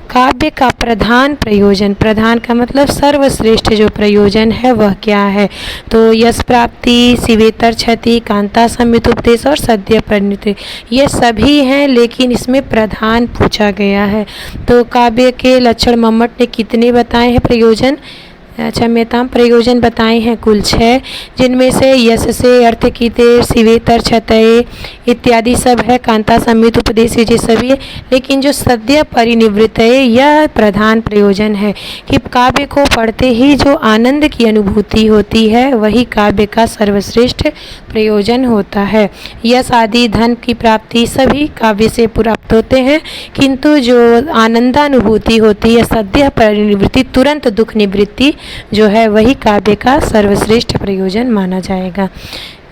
काव्य का प्रधान प्रयोजन, प्रधान का मतलब सर्वश्रेष्ठ जो प्रयोजन है वह क्या है? तो यश प्राप्ति, शिवेतर क्षति, कांता संमित उपदेश और सद्य परिणति, ये सभी हैं, लेकिन इसमें प्रधान पूछा गया है। तो काव्य के लक्षण मम्मट ने कितने बताए हैं प्रयोजन? क्षम्यताम, प्रयोजन बताए हैं कुल 6, जिनमें से यश से अर्थ कीते, शिवेतर क्षतये इत्यादि सब है, कांता संमित उपदेश ये सभी है। लेकिन जो सद्य परिनिवृत्त है यह प्रधान प्रयोजन है कि काव्य को पढ़ते ही जो आनंद की अनुभूति होती है वही काव्य का सर्वश्रेष्ठ प्रयोजन होता है। यश आदि धन की प्राप्ति सभी काव्य से प्राप्त होते हैं, किंतु जो आनंदानुभूति होती है, सद्य परिनिवृत्ति, तुरंत दुख निवृत्ति जो है वही काव्य का सर्वश्रेष्ठ प्रयोजन माना जाएगा।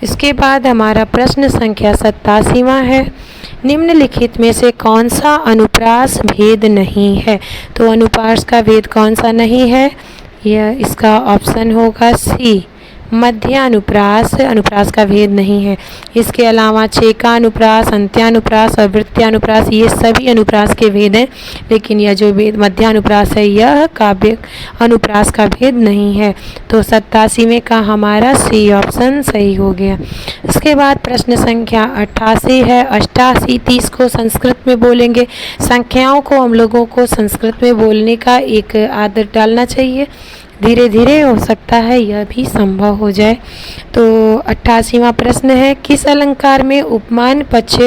इसके बाद हमारा प्रश्न संख्या 87वां है। निम्नलिखित में से कौन सा अनुप्रास भेद नहीं है? तो अनुप्रास का भेद कौन सा नहीं है? यह इसका ऑप्शन होगा सी, मध्यानुप्रास, अनुप्रास का भेद नहीं है। इसके अलावा छेकानुप्रास, अंत्यानुप्रास और वृत्त्यानुप्रास ये सभी अनुप्रास के भेद हैं, लेकिन यह जो भेद मध्यानुप्रास है यह काव्य अनुप्रास का भेद नहीं है। तो 87वें का हमारा सी ऑप्शन सही हो गया। इसके बाद प्रश्न संख्या 88 है। 88 30 को संस्कृत में बोलेंगे। संख्याओं को हम लोगों को संस्कृत में बोलने का एक आदत डालना चाहिए, धीरे धीरे हो सकता है यह भी संभव हो जाए। तो 88वां प्रश्न है, किस अलंकार में उपमान पक्ष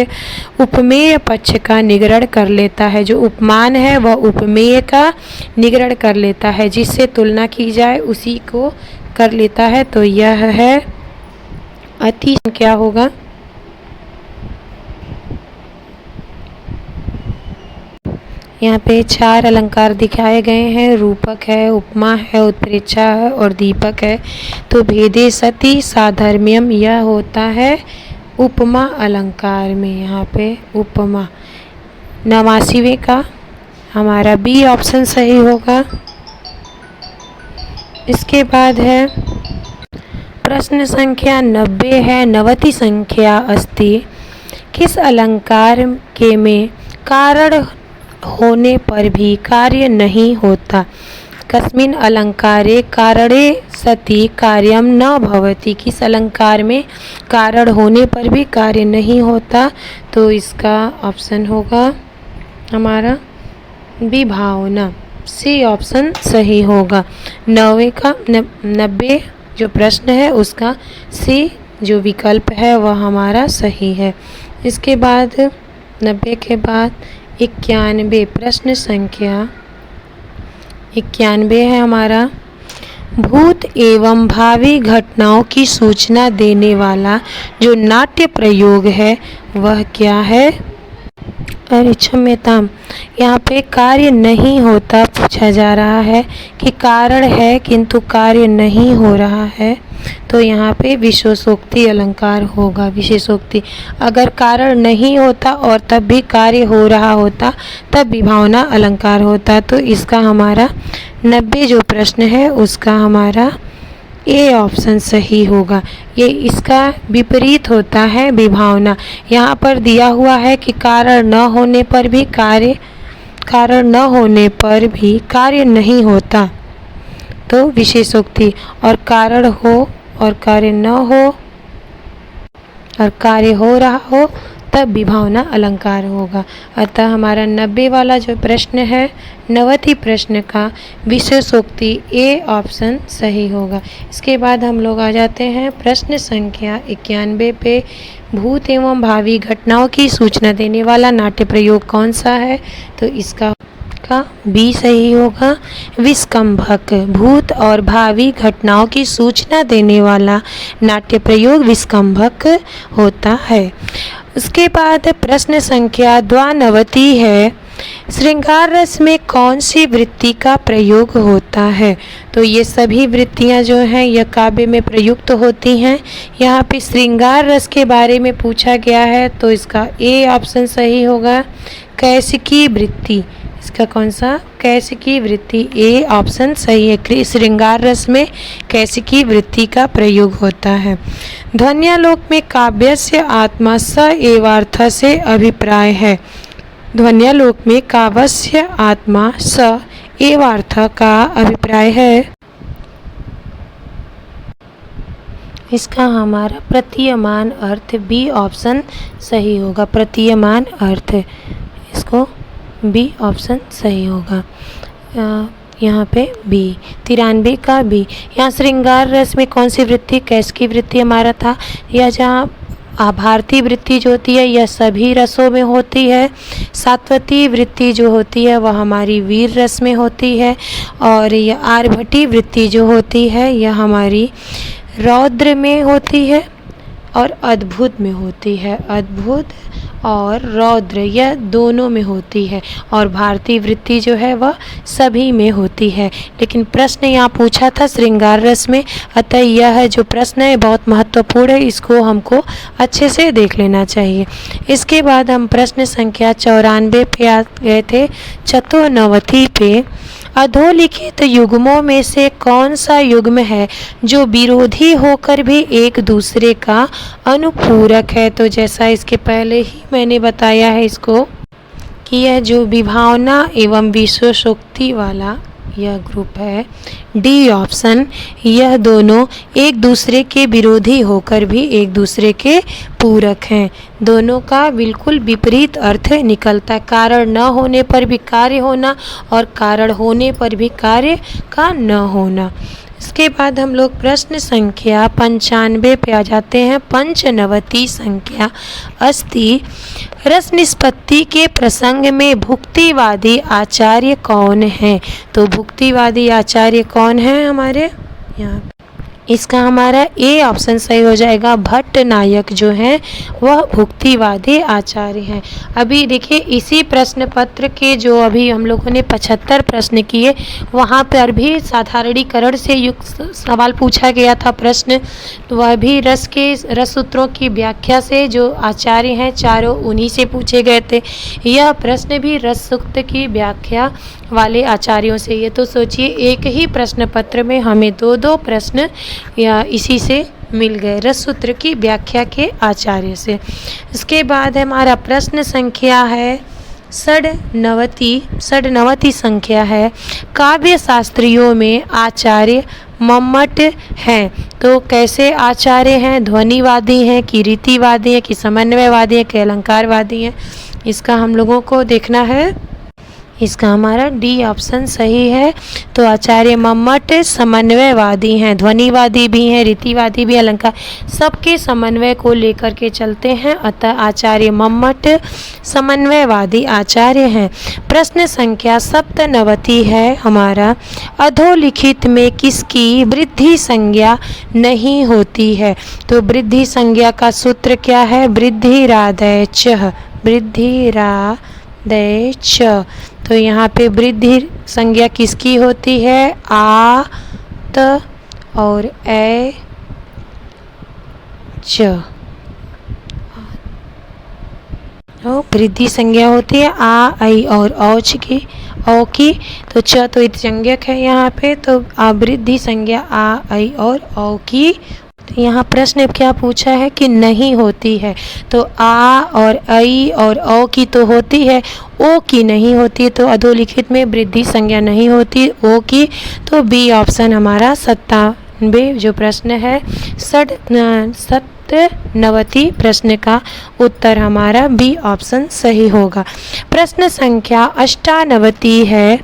उपमेय पक्ष का निगरण कर लेता है? जो उपमान है वह उपमेय का निगरण कर लेता है, जिससे तुलना की जाए उसी को कर लेता है। तो यह है अति, क्या होगा? यहाँ पे 4 अलंकार दिखाए गए हैं, रूपक है, उपमा है, उत्प्रेक्षा है और दीपक है। तो भेदे सति साधर्म्यम यह होता है उपमा अलंकार में, यहाँ पे उपमा। 89वें का हमारा बी ऑप्शन सही होगा। इसके बाद है प्रश्न संख्या 90 है। 90 संख्या अस्ति, किस अलंकार के में कारण होने पर भी कार्य नहीं होता? कस्मिन अलंकारे कारणे सति कार्यम न भवति, किस अलंकार में कारण होने पर भी कार्य नहीं होता? तो इसका ऑप्शन होगा हमारा विभावना, सी ऑप्शन सही होगा। 90 जो प्रश्न है उसका सी जो विकल्प है वह हमारा सही है। इसके बाद 90 के बाद 91 प्रश्न संख्या 91 है हमारा, भूत एवं भावी घटनाओं की सूचना देने वाला जो नाट्य प्रयोग है वह क्या है? अरे क्षम्यताम, यहाँ पे कार्य नहीं होता पूछा जा रहा है कि कारण है किंतु कार्य नहीं हो रहा है, तो यहाँ पे विशेषोक्ति अलंकार होगा। विशेषोक्ति, अगर कारण नहीं होता और तब भी कार्य हो रहा होता तब विभावना अलंकार होता। तो इसका हमारा 90 जो प्रश्न है उसका हमारा ए ऑप्शन सही होगा। ये इसका विपरीत होता है विभावना। यहाँ पर दिया हुआ है कि कारण न होने पर भी कार्य नहीं होता, तो विशेषोक्ति, और कारण हो और कार्य न हो और कार्य हो रहा हो तब विभावना अलंकार होगा। अतः हमारा 90 वाला जो प्रश्न है 90 प्रश्न का विशेषोक्ति ए ऑप्शन सही होगा। इसके बाद हम लोग आ जाते हैं प्रश्न संख्या 91 पे, भूत एवं भावी घटनाओं की सूचना देने वाला नाट्य प्रयोग कौन सा है? तो इसका बी सही होगा, विस्कंभक। भूत और भावी घटनाओं की सूचना देने वाला नाट्य प्रयोग विस्कंभक होता है। उसके बाद प्रश्न संख्या 92 है, श्रृंगार रस में कौन सी वृत्ति का प्रयोग होता है? तो ये सभी वृत्तियां जो हैं यह काव्य में प्रयुक्त होती हैं। यहाँ पे श्रृंगार रस के बारे में पूछा गया है, तो इसका ए ऑप्शन सही होगा, कैसिकी वृत्ति। इसका कौन सा? कैसिकी वृत्ति, ए ऑप्शन सही है। श्रृंगार रस में कैसिकी वृत्ति का प्रयोग होता है। ध्वन्यालोक में काव्यस्य आत्मा स एवार्थ से अभिप्राय है। ध्वन्यालोक में काव्यस्य आत्मा स एवार्थ का अभिप्राय है। इसका हमारा प्रतीयमान अर्थ बी ऑप्शन सही होगा। प्रतीयमान अर्थ, इसको बी ऑप्शन सही होगा। यहाँ पे बी 93 का बी। यहाँ श्रृंगार रस में कौन सी वृत्ति, कैस की वृत्ति हमारा था। यह जहाँ आभारती वृत्ति जो होती है यह सभी रसों में होती है। सात्वती वृत्ति जो होती है वह हमारी वीर रस में होती है। और यह आर्भटी वृत्ति जो होती है यह हमारी रौद्र में होती है और अद्भुत में होती है। अद्भुत और रौद्र यह दोनों में होती है। और भारतीय वृत्ति जो है वह सभी में होती है। लेकिन प्रश्न यहाँ पूछा था श्रृंगार रस में, अतः यह जो प्रश्न है बहुत महत्वपूर्ण है, इसको हमको अच्छे से देख लेना चाहिए। इसके बाद हम प्रश्न संख्या 94 पे आ गए थे। 94 पे अधोलिखित युग्मों में से कौन सा युग्म है जो विरोधी होकर भी एक दूसरे का अनुपूरक है। तो जैसा इसके पहले ही मैंने बताया है इसको कि यह जो विभावना एवं विशेषोक्ति वाला यह ग्रुप है डी ऑप्शन, यह दोनों एक दूसरे के विरोधी होकर भी एक दूसरे के पूरक हैं। दोनों का बिल्कुल विपरीत अर्थ निकलता है। कारण न होने पर भी कार्य होना और कारण होने पर भी कार्य का न होना। इसके बाद हम लोग प्रश्न संख्या 95 पे आ जाते हैं। 95 संख्या अस्ति रस निष्पत्ति के प्रसंग में भुक्तिवादी आचार्य कौन है। तो भुक्तिवादी आचार्य कौन है हमारे यहाँ, इसका हमारा ए ऑप्शन सही हो जाएगा। भट्ट नायक जो हैं वह भुक्तिवादी आचार्य हैं। अभी देखिए इसी प्रश्न पत्र के जो अभी हम लोगों ने 75 प्रश्न किए वहाँ पर भी साधारणीकरण से युक्त सवाल पूछा गया था प्रश्न, तो वह भी रस सूत्रों की व्याख्या से जो आचार्य हैं चारों उन्हीं से पूछे गए थे। यह प्रश्न भी रस सूक्त की व्याख्या वाले आचार्यों से। ये तो सोचिए एक ही प्रश्न पत्र में हमें दो प्रश्न या इसी से मिल गए, रस सूत्र की व्याख्या के आचार्य से। इसके बाद हमारा प्रश्न संख्या है 97 संख्या है। काव्य शास्त्रियों में आचार्य मम्मट हैं, तो कैसे आचार्य हैं, ध्वनिवादी हैं कि रीतिवादी हैं कि समन्वयवादी हैं कि अलंकारवादी हैं, इसका हम लोगों को देखना है। इसका हमारा डी ऑप्शन सही है। तो आचार्य मम्मट समन्वयवादी हैं, ध्वनिवादी भी हैं, रीतिवादी भी, अलंकार सबके समन्वय को लेकर के चलते हैं, अतः आचार्य मम्मट समन्वयवादी आचार्य हैं। प्रश्न संख्या 97 है हमारा। अधोलिखित में किसकी वृद्धि संज्ञा नहीं होती है। तो वृद्धि संज्ञा का सूत्र क्या है, वृद्धिरादय च, वृद्धिरादय च। तो यहाँ पे वृद्धि संज्ञा किसकी होती है, आ, त और ए च। तो वृद्धि संज्ञा होती है आ, आई और औच की, औ की। तो च तो संज्ञक है यहाँ पे, तो वृद्धि संज्ञा आ, आई और औ की। तो यहाँ प्रश्न क्या पूछा है कि नहीं होती है। तो आ और आई और औ की तो होती है, ओ की नहीं होती, तो अधोलिखित में वृद्धि संज्ञा नहीं होती ओ की। तो बी ऑप्शन हमारा 97 जो प्रश्न है 97 प्रश्न का उत्तर हमारा बी ऑप्शन सही होगा। प्रश्न संख्या 98 है।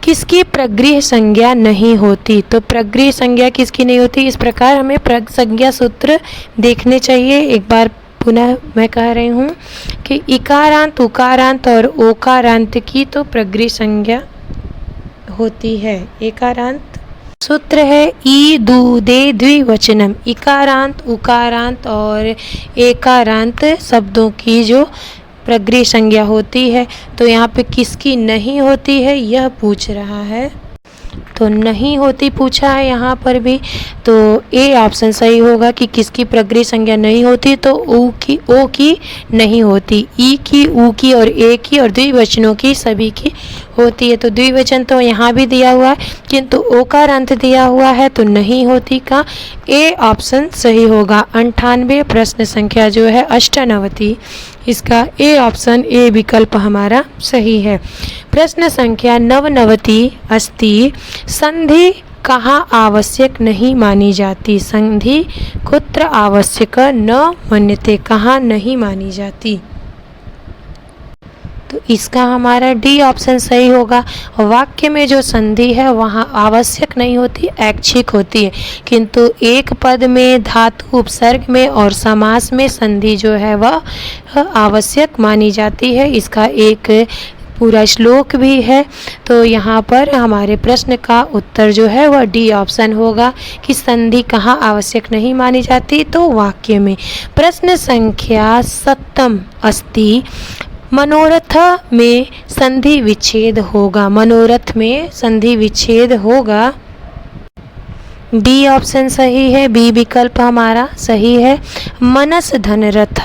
किसकी प्रगृह संज्ञा नहीं होती। तो प्रगृह संज्ञा किसकी नहीं होती, इस प्रकार हमें प्रग संज्ञा सूत्र देखने चाहिए। एक बार पुनः मैं कह रही हूँ कि इकारांत, उकारांत और ओकारांत की तो प्रगृह संज्ञा होती है। एकारांत सूत्र है ई दू दे द्विवचनम। इकारांत, उकारांत और एकारांत शब्दों की जो प्रगृह संज्ञा होती है। तो यहाँ पे किसकी नहीं होती है यह पूछ रहा है, तो नहीं होती पूछा है यहाँ पर भी। तो ए ऑप्शन सही होगा कि किसकी प्रगृह संज्ञा नहीं होती। तो ओ की नहीं होती, ई की, ऊ की और ए की और द्विवचनों की सभी की होती है। तो द्विवचन तो यहाँ भी दिया हुआ है किंतु ओकार अंत दिया हुआ है, तो नहीं होती का ए ऑप्शन सही होगा। 98 प्रश्न संख्या जो है 98 इसका ए ऑप्शन, ए विकल्प हमारा सही है। प्रश्न संख्या 99 अस्ति। संधि कहाँ आवश्यक नहीं मानी जाती? संधि कुत्र आवश्यक न मन्यते, कहाँ नहीं मानी जाती? तो इसका हमारा डी ऑप्शन सही होगा। वाक्य में जो संधि है वहाँ आवश्यक नहीं होती, ऐच्छिक होती है, किंतु एक पद में, धातु उपसर्ग में और समास में संधि जो है वह आवश्यक मानी जाती है। इसका एक पूरा श्लोक भी है। तो यहाँ पर हमारे प्रश्न का उत्तर जो है वह डी ऑप्शन होगा कि संधि कहाँ आवश्यक नहीं मानी जाती, तो वाक्य में। प्रश्न संख्या 7 अस्ति। मनोरथ में संधि विच्छेद होगा। मनोरथ में संधि विच्छेद होगा। डी ऑप्शन सही है, बी विकल्प हमारा सही है। मनस धन रथ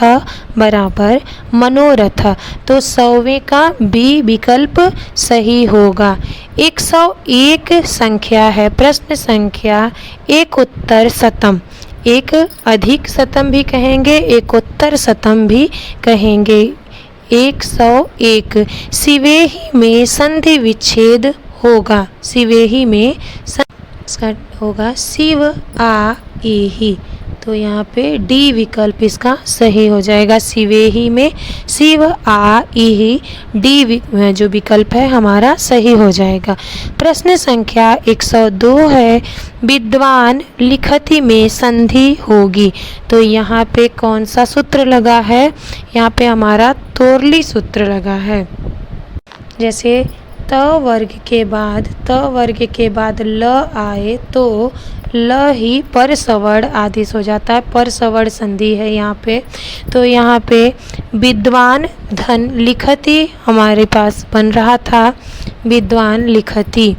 बराबर मनोरथ, तो 100वें का बी विकल्प सही होगा। 101 संख्या है। प्रश्न संख्या एक उत्तर शतम, एक अधिक शतम भी कहेंगे, एक उत्तर शतम भी कहेंगे। 101 सिवेही में संधि विच्छेद होगा। सिवेही में इसका होगा शिव आ एही, तो यहाँ पे डी विकल्प इसका सही हो जाएगा। सिवेही में शिव आ एही, डी जो विकल्प है हमारा सही हो जाएगा। प्रश्न संख्या 102 है। विद्वान लिखति में संधि होगी। तो यहाँ पे कौन सा सूत्र लगा है? यहाँ पे हमारा तोरली सूत्र लगा है। जैसे त वर्ग के बाद ल आए तो ल ही पर सवर्ण आदेश हो जाता है। पर सवर्ण संधि है यहाँ पे। तो यहाँ पे विद्वान धन लिखति हमारे पास बन रहा था, विद्वान लिखति।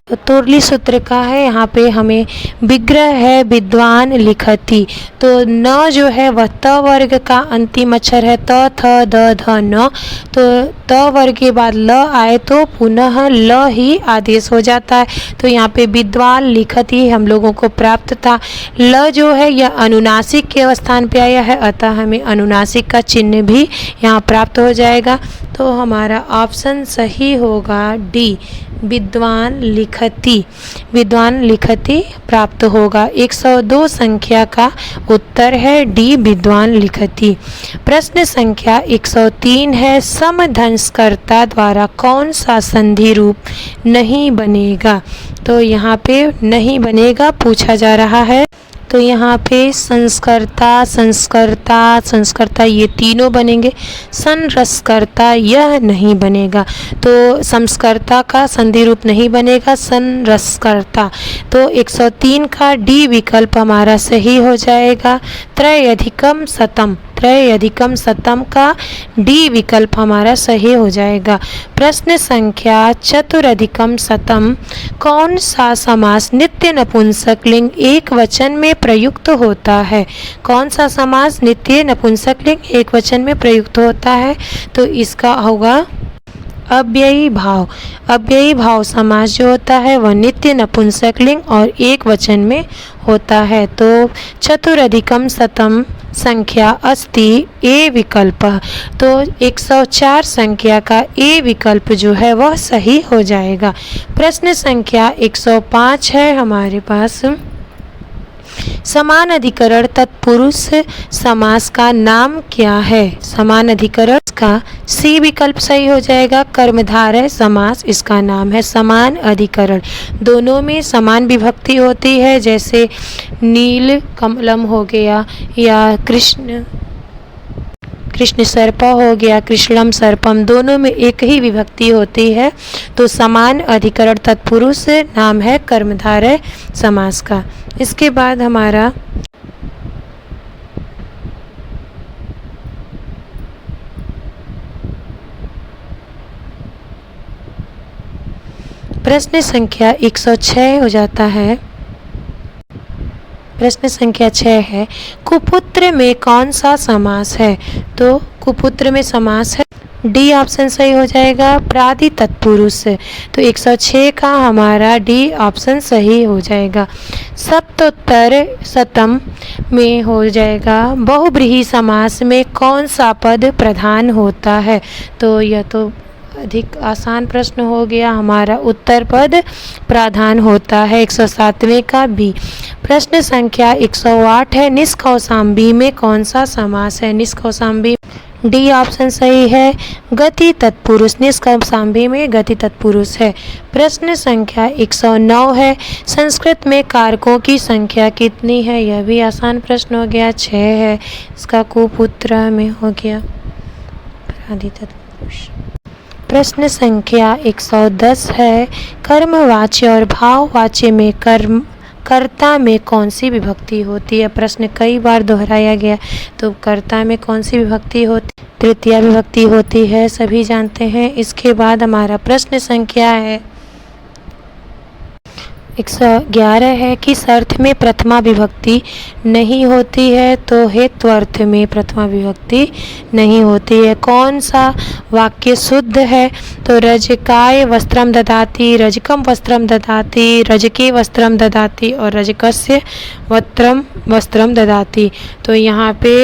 तो तोरली सूत्र का है, यहाँ पे हमें विग्रह है विद्वान लिखति। तो न जो है वह त वर्ग का अंतिम अक्षर है, त थ द ध न। तो त वर्ग के बाद ल आए तो पुनः ल ही आदेश हो जाता है। तो यहाँ पे विद्वान लिखति हम लोगों को प्राप्त था। ल जो है यह अनुनासिक के स्थान पे आया है, अतः हमें अनुनासिक का चिन्ह भी यहाँ प्राप्त हो जाएगा। तो हमारा ऑप्शन सही होगा डी, विद्वान लिखति। विद्वान लिखति प्राप्त होगा। 102 संख्या का उत्तर है डी, विद्वान लिखति। प्रश्न संख्या 103 है। समधंसकर्ता द्वारा कौन सा संधि रूप नहीं बनेगा? तो यहाँ पे नहीं बनेगा पूछा जा रहा है। तो यहाँ पे संस्कर्ता, संस्कर्ता, संस्कर्ता ये तीनों बनेंगे। संरसकर्ता यह नहीं बनेगा। तो संस्कर्ता का संधि रूप नहीं बनेगा, संरसकर्ता। तो 103 का डी विकल्प हमारा सही हो जाएगा। त्रयधिकम शतम, त्रयधिकम शतम का डी विकल्प हमारा सही हो जाएगा। प्रश्न संख्या चतुरधिकम शतम। कौन सा समास नित्य नपुंसक लिंग एक वचन में प्रयुक्त होता है? कौन सा समास नित्य नपुंसक लिंग एक वचन में प्रयुक्त होता है? तो इसका होगा अव्ययी भाव। अव्ययी भाव समास जो होता है वह नित्य नपुंसक लिंग और एक वचन में होता है। तो चतुरधिकम शतम संख्या अस्ति ए विकल्प। तो 104 संख्या का ए विकल्प जो है वह सही हो जाएगा। प्रश्न संख्या 105 है हमारे पास। समान अधिकरण तत्पुरुष समास का नाम क्या है? समान अधिकरण का सी विकल्प सही हो जाएगा। कर्मधारय समास इसका नाम है समान अधिकरण। दोनों में समान विभक्ति होती है, जैसे नील कमलम हो गया या कृष्ण सर्प हो गया, कृष्णम सर्पम, दोनों में एक ही विभक्ति होती है। तो समान अधिकरण तत्पुरुष नाम है कर्मधारय समास का। इसके बाद हमारा प्रश्न संख्या 106 हो जाता है। प्रश्न संख्या 6 है। कुपुत्र में कौन सा समास है? तो कुपुत्र में समास है डी ऑप्शन सही हो जाएगा। प्रादि तत्पुरुष, तो 106 का हमारा डी ऑप्शन सही हो जाएगा। सप्तोत्तर शतम में हो जाएगा बहुब्रीहि समास में कौन सा पद प्रधान होता है। तो यह तो अधिक आसान प्रश्न हो गया, हमारा उत्तर पद प्रधान होता है। 107वें का बी। प्रश्न संख्या 108 है, निष्कौशाम्बी में कौन सा समास है। निष्कौशाम्बी डी ऑप्शन सही है। गति तत्पुरुष, निष्कौशाम्बी में गति तत्पुरुष है। प्रश्न संख्या 109 है, संस्कृत में कारकों की संख्या कितनी है। यह भी आसान प्रश्न हो गया, 6 है। इसका कुपुत्र में हो गया आदि तत्पुरुष। प्रश्न संख्या 110 है, कर्मवाच्य और भाववाच्य में कर्ता में कौन सी विभक्ति होती है। प्रश्न कई बार दोहराया गया, तो कर्ता में कौन सी विभक्ति होती, तृतीया विभक्ति होती है, सभी जानते हैं। इसके बाद हमारा प्रश्न संख्या है 111 है, किस अर्थ में प्रथमा विभक्ति नहीं होती है। तो हेतु अर्थ में प्रथमा विभक्ति नहीं होती है। कौन सा वाक्य शुद्ध है। तो रजकाय वस्त्रम ददाति, रजकम वस्त्रम ददाति, रजके वस्त्रम ददाति और रजकस्य वस्त्रम ददाति। तो यहाँ पे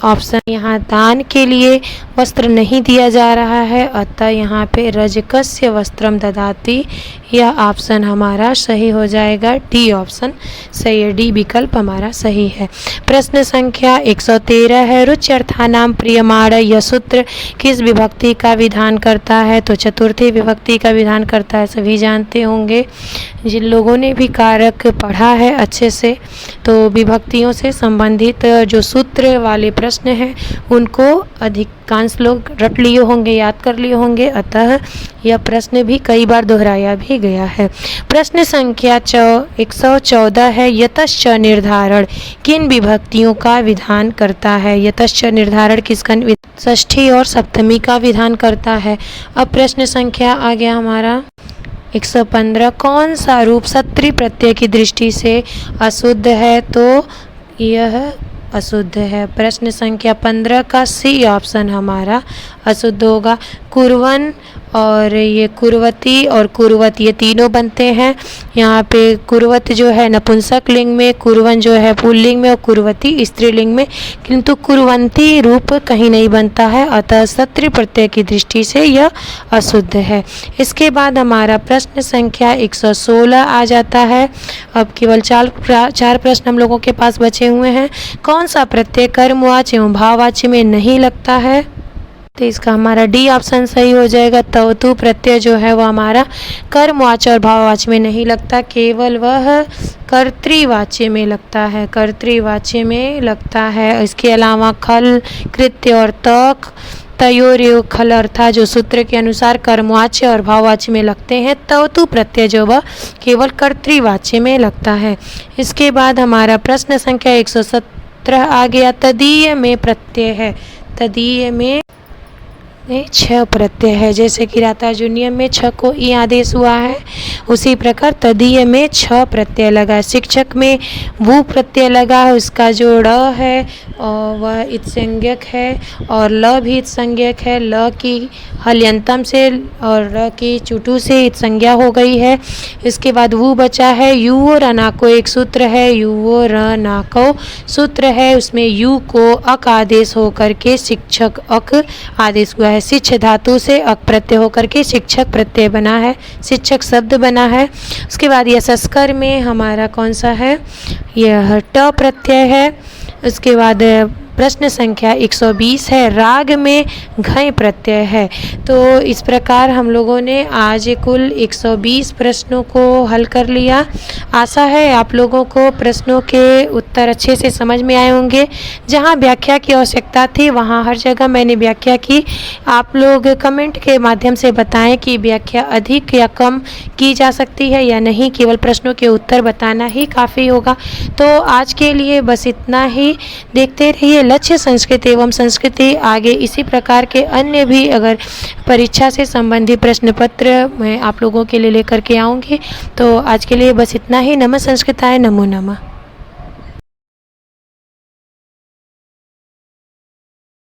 ऑप्शन, यहाँ दान के लिए वस्त्र नहीं दिया जा रहा है, अतः यहाँ पे रजकस्य वस्त्रम ददाति, यह ऑप्शन हमारा सही हो जाएगा। डी ऑप्शन सही है, डी विकल्प हमारा सही है। प्रश्न संख्या 113 है, रुच्यर्थानाम प्रियमाण यह सूत्र किस विभक्ति का विधान करता है। तो चतुर्थी विभक्ति का विधान करता है, सभी जानते होंगे। जिन लोगों ने भी कारक पढ़ा है अच्छे से, तो विभक्तियों से संबंधित जो सूत्र वाले प्रश्न हैं उनको अधिकांश लोग रट लिए होंगे, याद कर लिए होंगे, अतः यह प्रश्न भी कई बार दोहराया भी गया है। प्रश्न संख्या 114 है, यतश्च निर्धारण किन विभक्तियों का विधान करता है। यतश्च निर्धारण किसका, षष्ठी और सप्तमी का विधान करता है। अब प्रश्न संख्या आ गया हमारा 115, कौन सा रूप सत्री प्रत्यय की दृष्टि से अशुद्ध है। तो यह अशुद्ध है। प्रश्न संख्या 15 का सी ऑप्शन हमारा अशुद्ध होगा। कुर्वन और ये कुर्वती और कुर्वत ये तीनों बनते हैं। यहाँ पे कुर्वत जो है नपुंसक लिंग में, कुर्वन जो है पुल्लिंग में और कुर्वती स्त्रीलिंग में, किंतु कुर्वंती रूप कहीं नहीं बनता है, अतः सत्री प्रत्यय की दृष्टि से यह अशुद्ध है। इसके बाद हमारा प्रश्न संख्या 116 आ जाता है। अब केवल चार प्रश्न हम लोगों के पास बचे हुए हैं। कौन सा प्रत्यय कर्मवाच्य एवं भाववाच्य में नहीं लगता है। तो इसका हमारा डी ऑप्शन सही हो जाएगा। तवतु प्रत्यय जो है वह हमारा कर्मवाच्य और भाववाच्य में नहीं लगता, केवल वह कर्तृवाच्य में लगता है, कर्तृवाच्य में लगता है। इसके अलावा खल, कृत्य और तक, तयोर खल अर्था जो सूत्र के अनुसार कर्मवाच्य और भाववाच्य में लगते हैं, तवतु प्रत्यय जो वह केवल कर्तृवाच्य में लगता है। इसके बाद हमारा प्रश्न संख्या 117 आ गया, तदीय में प्रत्यय है। तदीय में छ प्रत्यय है, जैसे कि रातार्जुनियम में छ को ई आदेश हुआ है, उसी प्रकार तदीय में छ प्रत्यय लगा। शिक्षक में वो प्रत्यय लगा है, उसका जो ड़ है और वह इत्संज्ञक है और ल भी इत्संज्ञक है। ल की हल्यंतम से और र की चुटू से इत्संज्ञा हो गई है। इसके बाद वो बचा है यू और अनाको, एक सूत्र है यू और अनाको सूत्र है, उसमें यू को अक आदेश होकर के शिक्षक अक आदेश हुआ है। शिक्ष धातु से अक प्रत्यय होकर के शिक्षक प्रत्यय बना है, शिक्षक शब्द बना है। उसके बाद यह संस्कार में हमारा कौन सा है, यह ट प्रत्यय है। उसके बाद प्रश्न संख्या 120 है, राग में घय प्रत्यय है। तो इस प्रकार हम लोगों ने आज कुल 120 प्रश्नों को हल कर लिया। आशा है आप लोगों को प्रश्नों के उत्तर अच्छे से समझ में आए होंगे। जहां व्याख्या की आवश्यकता थी वहां हर जगह मैंने व्याख्या की। आप लोग कमेंट के माध्यम से बताएं कि व्याख्या अधिक या कम की जा सकती है या नहीं, केवल प्रश्नों के उत्तर बताना ही काफ़ी होगा। तो आज के लिए बस इतना ही। देखते रहिए लक्ष्य संस्कृत एवं संस्कृति। आगे इसी प्रकार के अन्य भी अगर परीक्षा से संबंधित प्रश्न पत्र मैं आप लोगों के लिए लेकर के आऊँगी। तो आज के लिए बस इतना ही। नमः संस्कृताय, नमो नमः।